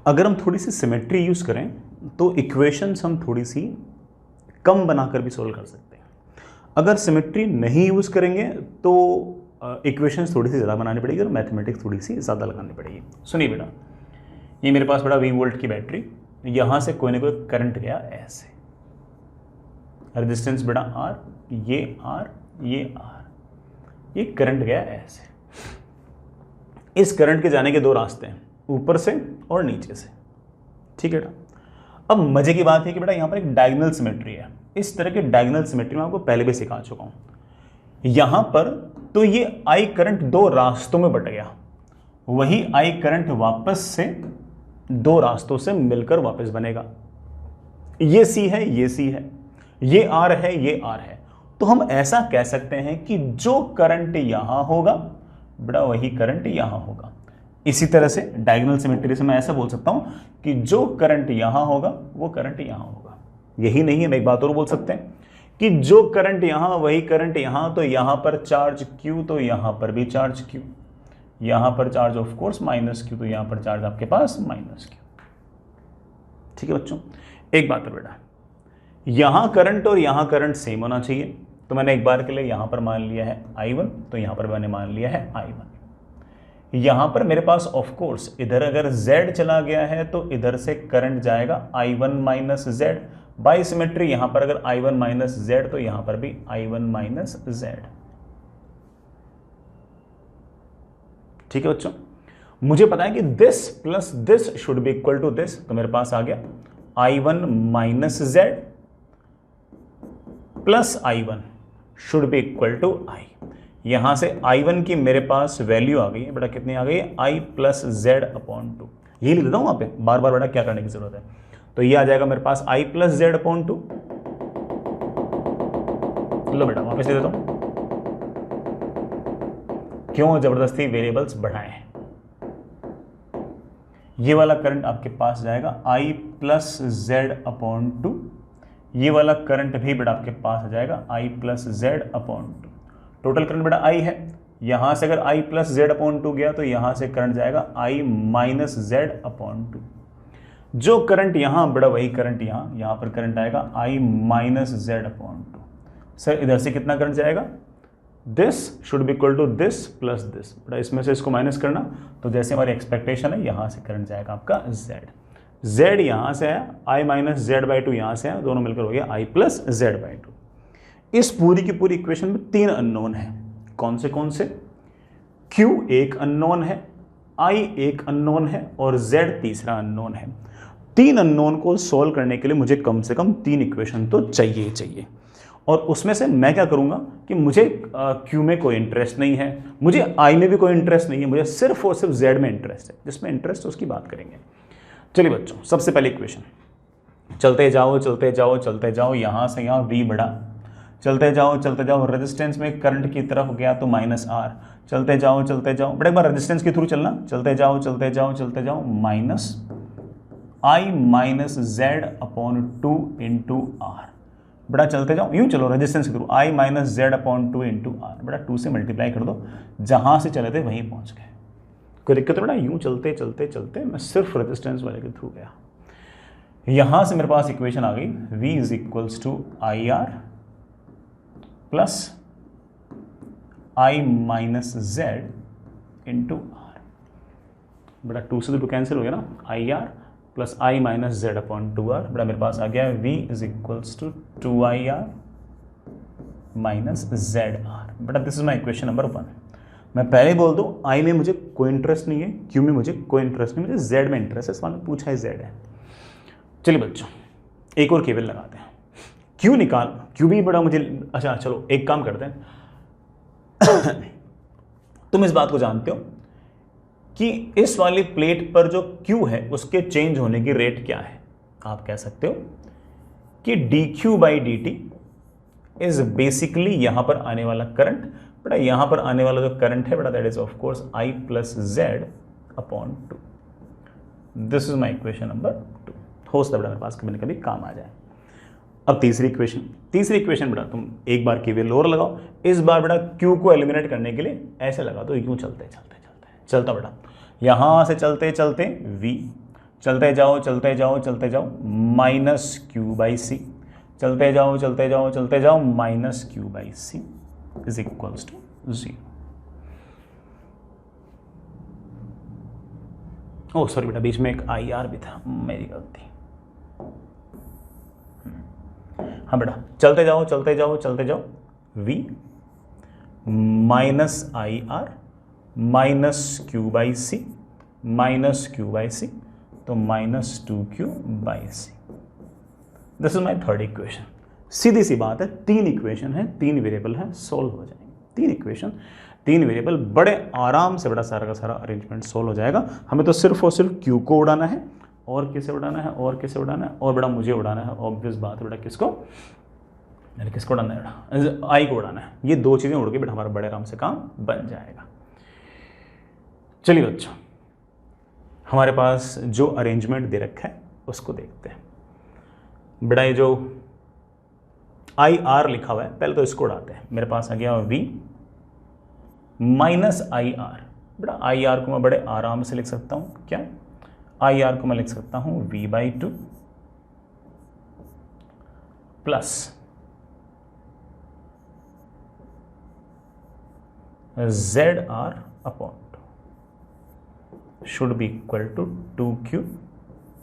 अगर हम थोड़ी सी सिमेट्री यूज करें तो इक्वेशंस हम थोड़ी सी कम बनाकर भी सोल्व कर सकते हैं। अगर सिमेट्री नहीं यूज़ करेंगे तो इक्वेशंस थोड़ी सी ज़्यादा बनानी पड़ेगी और मैथमेटिक्स थोड़ी सी ज़्यादा लगानी पड़ेगी। सुनिए बेटा, ये मेरे पास बड़ा 20 वोल्ट की बैटरी, यहाँ से कोई ना कोई करंट गया ऐसे, रेजिस्टेंस बड़ा R, ये R, ये R, ये करंट गया ऐसे। इस करंट के जाने के दो रास्ते हैं, ऊपर से और नीचे से, ठीक है बेटा। अब मजे की बात है कि बेटा यहाँ पर एक डायगोनल सिमेट्री है। इस तरह के डायगोनल सिमेट्री मैं आपको पहले भी सिखा चुका हूँ। यहाँ पर तो ये I करंट दो रास्तों में बट गया, वही I करंट वापस से दो रास्तों से मिलकर वापस बनेगा। ये C है, ये C है, ये R है, ये R है। तो हम ऐसा कह सकते हैं कि जो करंट यहां होगा बड़ा वही करंट यहां होगा। इसी तरह से डायगोनल सिमेट्री से मैं ऐसा बोल सकता हूं कि जो करंट यहां होगा वो करंट यहां होगा। यही नहीं है, मैं एक बात और बोल सकते हैं कि जो करंट यहां वही करंट यहां, तो यहां पर चार्ज Q तो यहां पर भी चार्ज Q, यहां पर चार्ज ऑफ कोर्स -Q तो यहां पर चार्ज आपके पास -Q। ठीक है बच्चों, एक बात है बेटा, यहां करंट और यहां करंट सेम होना चाहिए। तो मैंने एक बार के लिए यहां पर मान लिया है I1, तो यहां पर मैंने मान लिया है I1। यहां पर मेरे पास ऑफ कोर्स इधर अगर Z चला गया है तो इधर से करंट जाएगा I1 - Z। बाय सिमेट्री यहां पर अगर I1 - Z तो यहां पर भी I1 - Z। ठीक है बच्चों, मुझे पता है कि this plus this should be equal to this, तो मेरे पास आ गया I1 - Z plus I1 should be equal to I। यहां से I1 की मेरे पास वैल्यू आ गई है बेटा, कितनी आ गई है? I + Z/2। यही लिख देता हूं वहां पे, बार बार बेटा क्या करने की जरूरत है। तो ये आ जाएगा मेरे पास I + Z/2। लो बेटा वापस दे देता हूं, क्यों जबरदस्ती वेरिएबल्स बढ़ाएं। ये वाला करंट आपके पास जाएगा I + Z/2, ये वाला करंट भी बेटा आपके पास आ जाएगा I + Z/2। टोटल करंट बेटा I है, यहां से अगर I + Z/2 गया तो यहां से करंट जाएगा I - Z/2। जो करंट यहां बेटा वही करंट यहां पर करंट आएगा I - Z/2। सर इधर से कितना करंट जाएगा? This should be equal to this plus this, बेटा इसमें से इसको माइनस करना, तो जैसे हमारी एक्सपेक्टेशन है यहां से करंट जाएगा आपका Z यहां से है, I - Z/2 यहां से है, दोनों मिलकर हो गया I + Z/2। इस पूरी की पूरी इक्वेशन में 3 अननोन है। कौन से? Q एक अननोन है, I एक अननोन है और Z तीसरा अननोन है। 3 अननोन को सॉल्व करने के लिए मुझे कम से कम 3 इक्वेशन तो चाहिए। और उसमें से मैं क्या करूंगा कि मुझे Q में कोई इंटरेस्ट नहीं है, मुझे I में भी कोई इंटरेस्ट नहीं है, मुझे सिर्फ और सिर्फ Z में इंटरेस्ट है। जिसमें इंटरेस्ट है उसकी बात करेंगे। चलिए बच्चों, सबसे पहले इक्वेशन, चलते जाओ यहां से यहां V बढ़ा, चलते जाओ रेजिस्टेंस में करंट की तरफ गया तो -R, चलते जाओ बड़ा एक बार रेजिस्टेंस के थ्रू चलना, चलते जाओ -I - Z/2 × R। बड़ा चलते जाओ, यूं चलो रेजिस्टेंस के थ्रू I - Z/2 × R। बड़ा 2 से मल्टीप्लाई कर दो, जहां से चले थे वहीं पहुंच गए। कोई दिक्कत है बेटा? यूं चलते मैं सिर्फ रेजिस्टेंस वाले के थ्रू गया। यहां से मेरे पास इक्वेशन आ गई V = IR plus I - Z × R। बड़ा 2 से 2 कैंसिल हो गया ना, IR प्लस I - Z/2R। बड़ा मेरे पास आ गया V = 2IR - ZR। बड़ा this is my equation number 1। मैं पहले बोल दूं I में मुझे कोई इंटरेस्ट नहीं है, Q में मुझे कोई इंटरेस्ट नहीं, मुझे Z में इंटरेस्ट है। सवाल में पूछा है Z है। चलिए बच्चों, एक और केवल लगाते हैं। Q भी बड़ा मुझे, अच्छा चलो एक काम करते हैं तुम इस बात को जानते हो कि इस वाली प्लेट पर जो Q है उसके चेंज होने की रेट क्या है? आप कह सकते हो कि dQ/dt इज बेसिकली यहां पर आने वाला करंट, बेटा यहां पर आने वाला जो करंट है बेटा that is of course I + Z/2। This is my equation number 2। हो सकता है बेटा मेरे पास कभी ना कभी काम आ जाए। अब तीसरी इक्वेशन बेटा तुम एक बार केवीएल और लगाओ। इस बार बेटा Q को एलिमिनेट करने के लिए ऐसे लगा दो, यूं चलता बेटा, यहां से चलते V, चलते जाओ चलते जाओ चलते जाओ, माइनस क्यू बाई सी, चलते जाओ चलते जाओ चलते जाओ, minus Q by c is equals to 0। Oh sorry बेटा, बीच में एक आई आर भी था, मेरी गलती। हाँ बेटा, चलते जाओ चलते जाओ चलते जाओ, v minus I R minus Q by C, minus Q by C, तो minus 2q by C. This is my third equation. सीधी सी बात है, 3 इक्वेशन है, 3 वेरिएबल है, सोल्व हो जाएंगे। 3 इक्वेशन 3 वेरिएबल, बड़े आराम से बड़ा सारा का सारा अरेंजमेंट सोल्व हो जाएगा। हमें तो सिर्फ और सिर्फ q को उड़ाना है, और किसे उड़ाना है, और किसे उड़ाना है, और बेटा मुझे उड़ाना है। ऑब्वियस बात है बेटा, किसको उड़ाना है बेटा, आई को उड़ाना है। ये 2 चीज़ें उड़ के बेटा हमारा बड़े आराम से काम बन जाएगा। चलिए बच्चों, हमारे पास जो अरेंजमेंट दे रखा है उसको देखते हैं। बेटा ये जो आई आर लिखा हुआ है, पहले तो इसको उड़ाते हैं। मेरे पास आ गया v माइनस आई आर। बेटा आई आर को मैं बड़े आराम से लिख सकता हूँ, क्या आई आर को मैं लिख सकता हूँ v/2 plus ZR upon should be equal to 2q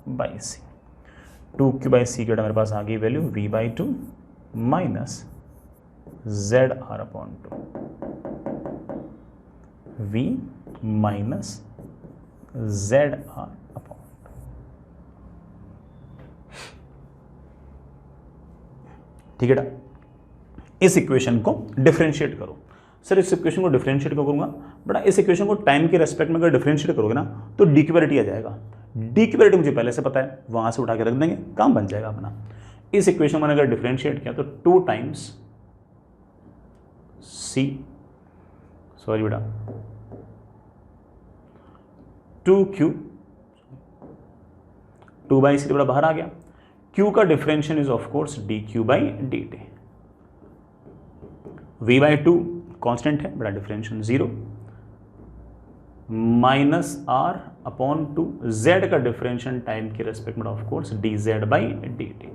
by C. 2q by C की मेरे पास आ गई वैल्यू v/2 minus ZR upon 2, v minus ZR upon 2। ठीक है बेटा, इस इक्वेशन को डिफरेंशिएट करो। सर इस इक्वेशन को डिफरेंशिएट क्यों करूंगा? बेटा इस इक्वेशन को टाइम के रेस्पेक्ट में अगर डिफरेंशिएट करोगे ना तो डिक्यूबिलिटी आ जाएगा। डिक्यूबिलिटी मुझे पहले से पता है, वहां से उठा के रख देंगे, काम बन जाएगा अपना। इस इक्वेशन में अगर डिफरेंशिएट किया तो 2 टाइम्स सी, सॉरी बेटा 2q, 2 बाई सी बेटा बाहर आ गया। q का differential is of course dq by dt। v/2 constant है बेटा, differential 0 minus r upon 2, z का डिफरेंशियल टाइम के रेस्पेक्ट में of course dz by dt।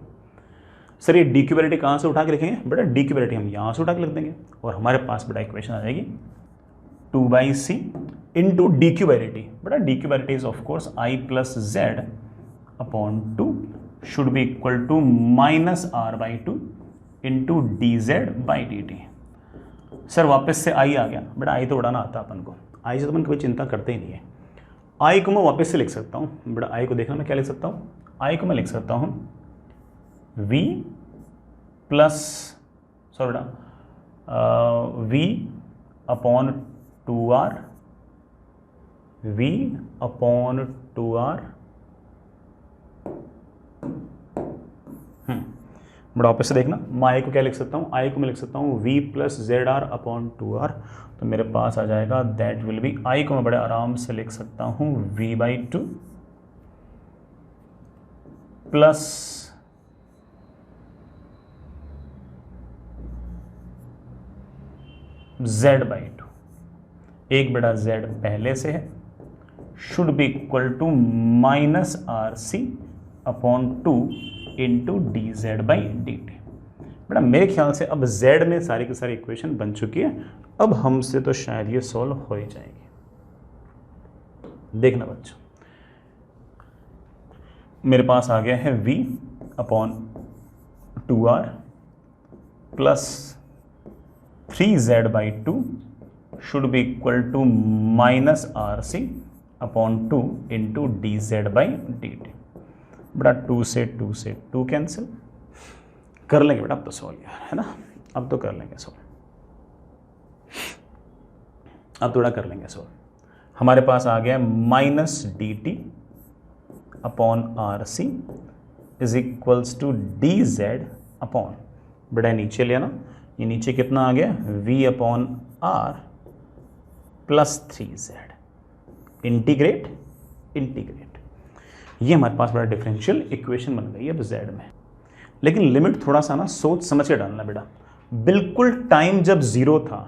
Sir ये डिक्यूबिलिटी कहां से उठा के लिखेंगे? बेटा डिक्यूबिलिटी हम यहां से उठा के लिख देंगे और हमारे पास बेटा इक्वेशन आ जाएगी 2 by c into dq by dt। बेटा dq by dt is of course i plus z upon 2 should be equal to minus r by 2 into dz by dt। Sir वापस से आई आ गया। बेटा आई तो उड़ाना आता अपन को, आई से तो अपन कभी चिंता करते ही नहीं है। आई को मैं वापस से लिख सकता हूँ। बेटा आई को देखना मैं क्या लिख सकता हूँ, आई को मैं लिख सकता हूँ v प्लस सॉरी बेटा v upon 2r, v upon 2r। बड़ा वापस से देखना, मैं आई को क्या लिख सकता हूँ, आई को मैं लिख सकता हूँ v plus ZR upon 2r। तो मेरे पास आ जाएगा दैट विल बी, आई को मैं बड़े आराम से लिख सकता हूँ v/2 प्लस Z/2। एक बेटा z पहले से है, should be equal to minus RC upon 2 into dz by dt। बेटा मेरे ख्याल से अब z में सारी की सारी इक्वेशन बन चुकी है, अब हमसे तो शायद ये सॉल्व हो ही जाएगी। देखना बच्चों, मेरे पास आ गया है v upon 2r plus 3z by 2 should be equal to minus RC upon 2 into dz by dt। बेटा 2 से 2 कैंसिल कर लेंगे बेटा, अब तो सॉल्व यार है ना, अब तो कर लेंगे सॉल्व, अब थोड़ा कर लेंगे सॉल्व। हमारे पास आ गया minus dt upon RC is equals to dz upon, बेटा नीचे लिया ना, ये नीचे कितना आ गया v upon r plus 3z। Integrate ये हमारे पास बड़ा डिफरेंशियल इक्वेशन बन गई है अब z में। लेकिन लिमिट थोड़ा सा ना सोच समझ के डालना बेटा। बिल्कुल टाइम जब 0 था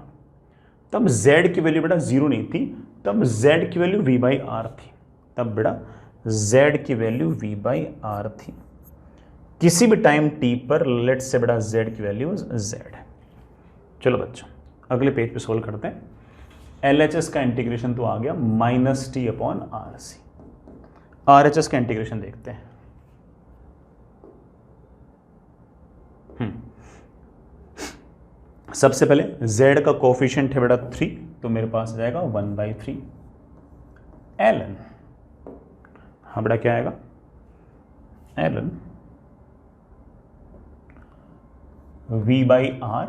तब z की वैल्यू बेटा 0 नहीं थी, तब z की वैल्यू v/r थी। तब बेटा z की वैल्यू v/r थी, किसी भी टाइम t पर लेट्स से बेटा z की वैल्यू z है। चलो बच्चों अगले पेज पे सोल्व करते हैं। LHS का इंटीग्रेशन तो आ गया -t/RC। RHS का इंटीग्रेशन देखते हैं। सबसे पहले z का कोफिशिएंट है बेटा 3, तो मेरे पास आ जाएगा 1/3 ln। हाँ बेटा क्या आएगा, ln v/r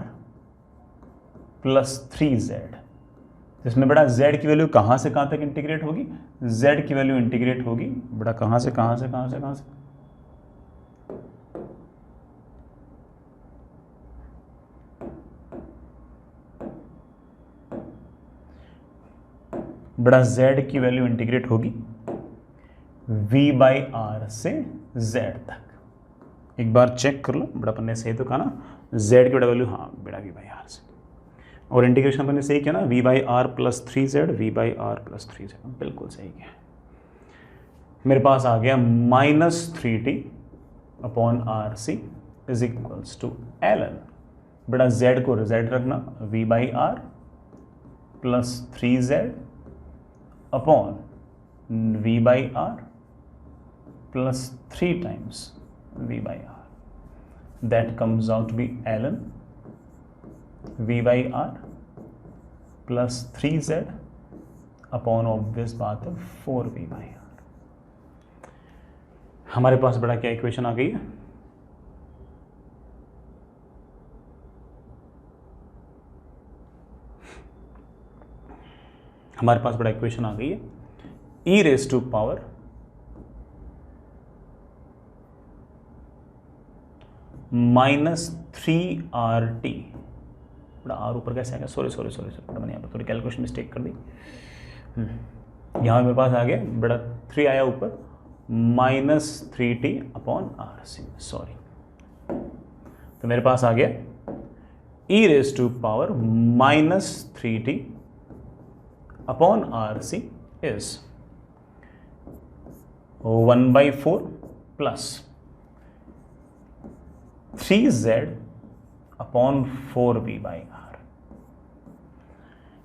प्लस 3z, जिसमें बेटा z की वैल्यू कहाँ से कहाँ तक इंटीग्रेट होगी, z की वैल्यू इंटीग्रेट होगी बेटा कहाँ से कहाँ से कहाँ से कहाँ से, बड़ा z की वैल्यू इंटीग्रेट होगी v/r से z तक। एक बार चेक कर लो बड़ा, अपन ने सही तो कहा ना, z की बड़ा वैल्यू, हाँ बेटा v/r से, और इंटीग्रेशन अपन ने सही किया ना, v/r plus 3z, v/r plus 3z, बिल्कुल सही किया। मेरे पास आ गया -3t/RC is equals to ln, बेटा z को z रखना, v/r plus 3z upon v/r plus 3 times v/r, that comes out to be ln v/r plus 3z upon obvious बात है 4v/r। हमारे पास बड़ा क्या इक्वेशन आ गई है, हमारे पास बड़ा इक्वेशन आ गई है e⁻³ -3RT। बड़ा आर ऊपर कैसे आएगा, सॉरी मैंने यहाँ पर थोड़ी कैलकुलेशन मिस्टेक कर दी। यहाँ मेरे पास आ गया बड़ा 3 आया ऊपर, -3t/RC, सॉरी, तो मेरे पास आ गया e⁻³ -3t/RC is 1/4 plus 3z/4v/r।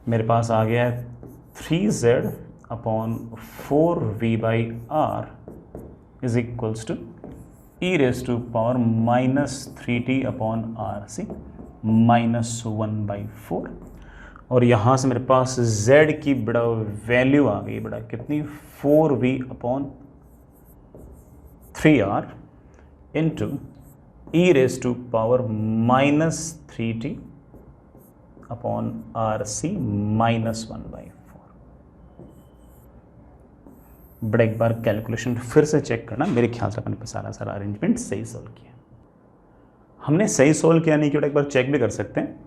मेरे पास आ गया 3z/4v/r is equals to e⁻³ -3t/RC -1/4, और यहाँ से मेरे पास z की बड़ा वैल्यू आ गई बड़ा कितनी, 4v/3r इंटू e⁻³ -3t/RC -1/4। बड़ा एक बार कैलकुलेशन फिर से चेक करना, मेरे ख्याल से अपन ने सारा अरेंजमेंट सही सोल्व किया। हमने सही सोल्व किया नहीं कि एक बार चेक भी कर सकते हैं।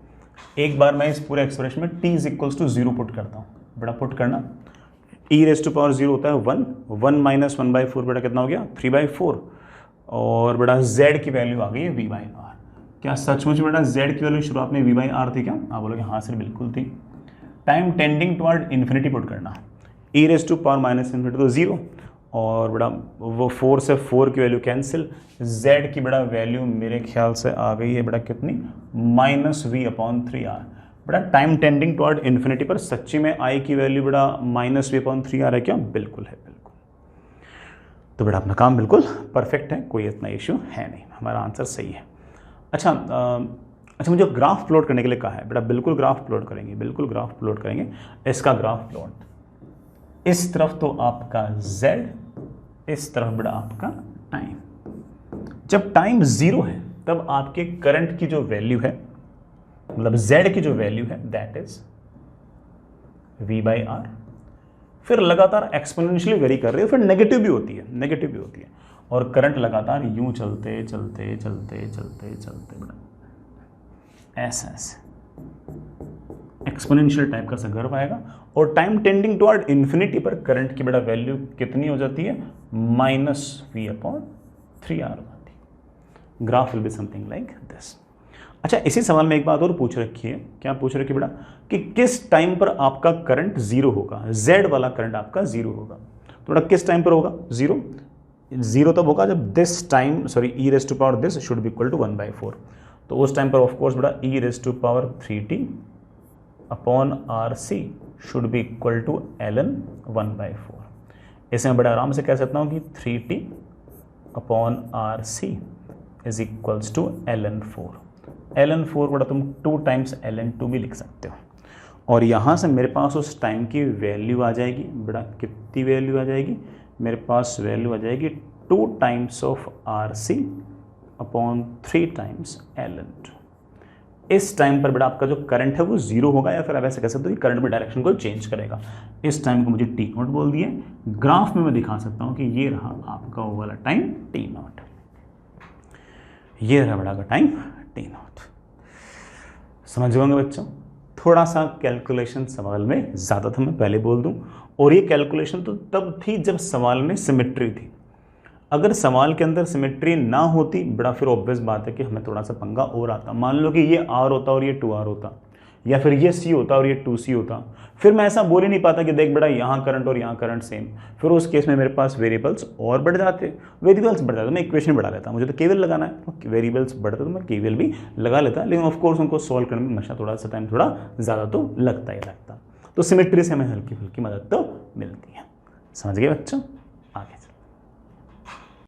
एक बार मैं इस पूरे एक्सप्रेशन में t is equals to 0 put करता हूँ, बड़ा पुट करना, e⁻0 होता है 1 माइनस 1/4 बेटा कितना हो गया 3/4, और बेटा z की वैल्यू आ गई है v/r। क्या सचमुच बेटा z की वैल्यू शुरुआत में v/r थी क्या, आप बोलोगे हाँ सर बिल्कुल थी। Time tending toward infinity put करना, e⁻⁻ तो 0, और बड़ा वो 4 से 4 की वैल्यू कैंसिल, z की बड़ा वैल्यू मेरे ख्याल से आ गई है बड़ा कितनी, -v/3r। बड़ा टाइम टेंडिंग टुवर्ड इन्फिनिटी पर सच्ची में i की वैल्यू बड़ा -v/3r है क्या, बिल्कुल है, बिल्कुल। तो बेटा अपना काम बिल्कुल परफेक्ट है, कोई इतना इश्यू है नहीं, हमारा आंसर सही है। अच्छा मुझे ग्राफ प्लॉट करने के लिए कहा है बेटा, बिल्कुल ग्राफ प्लॉट करेंगे, बिल्कुल ग्राफ प्लॉट करेंगे। इसका ग्राफ प्लॉट, इस तरफ तो आपका z, इस तरफ बेटा आपका टाइम। जब टाइम 0 है तब आपके करंट की जो वैल्यू है, मतलब z की जो वैल्यू है दैट इज v/r। फिर लगातार एक्सपोनेंशियली वेरी कर रही है, फिर नेगेटिव भी होती है, और करंट लगातार यूं चलते बेटा ऐसे एक्सपोनेंशियल टाइप का कर्व आएगा, और टाइम टेंडिंग टुवर्ड इन्फिनिटी पर करंट की बड़ा वैल्यू कितनी हो जाती है, -v/3r होती है। Graph will be something like this. अच्छा इसी सवाल में एक बात और पूछ रखी है, क्या पूछ रखी है बेटा, कि किस टाइम पर आपका करंट 0 होगा, z वाला करंट आपका 0 होगा। तो बेटा किस टाइम पर होगा, 0, 0 तब होगा जब this time sorry e raise to power this should be equal to 1/4। तो उस टाइम पर ऑफकोर्स बेटा e raise to power 3t upon R C should be equal to ln 1/4। इसे मैं बड़ा आराम से कह सकता हूँ कि 3t upon R C is equals to ln 4। ln 4 बड़ा तुम 2 टाइम्स ln 2 भी लिख सकते हो, और यहाँ से मेरे पास उस टाइम की वैल्यू आ जाएगी। बड़ा कितनी वैल्यू आ जाएगी, मेरे पास वैल्यू आ जाएगी 2 times of R C upon 3 times ln 2। इस टाइम पर बेटा आपका जो करंट है वो 0 होगा, या फिर आप ऐसे कह सकते हो कि करंट में डायरेक्शन को चेंज करेगा। इस टाइम को मुझे टी नॉट बोल दिए। ग्राफ में मैं दिखा सकता हूँ कि ये रहा आपका वो वाला टाइम टी नॉट, ये रहा बेटा का टाइम टी नॉट। समझ गए बच्चों? थोड़ा सा कैलकुलेशन सवाल में ज़्यादा था, मैं पहले बोल दूं, और ये कैलकुलेशन तो तब थी जब सवाल में सिमेट्री थी। अगर सवाल के अंदर सिमेट्री ना होती बड़ा, फिर ऑब्वियस बात है कि हमें थोड़ा सा पंगा और आता। मान लो कि ये आर होता और ये 2r होता, या फिर ये सी होता और ये 2c होता, फिर मैं ऐसा बोल ही नहीं पाता कि देख बेटा यहाँ करंट और यहाँ करंट सेम। फिर उस केस में मेरे पास वेरिएबल्स और बढ़ जाते, वेरिएबल्स बढ़ जाते, मैं इक्वेशन बढ़ा लेता। मुझे तो केवल लगाना है, तो वेरिएबल्स बढ़ते तो मैं केवल भी लगा लेता, लेकिन ऑफकोर्स उनको सॉल्व करने में हमेशा थोड़ा सा टाइम थोड़ा ज़्यादा तो लगता ही लगता। तो सिमेट्री से हमें हल्की फुल्की मदद तो मिलती है। समझ गए बच्चों? आगे चलो।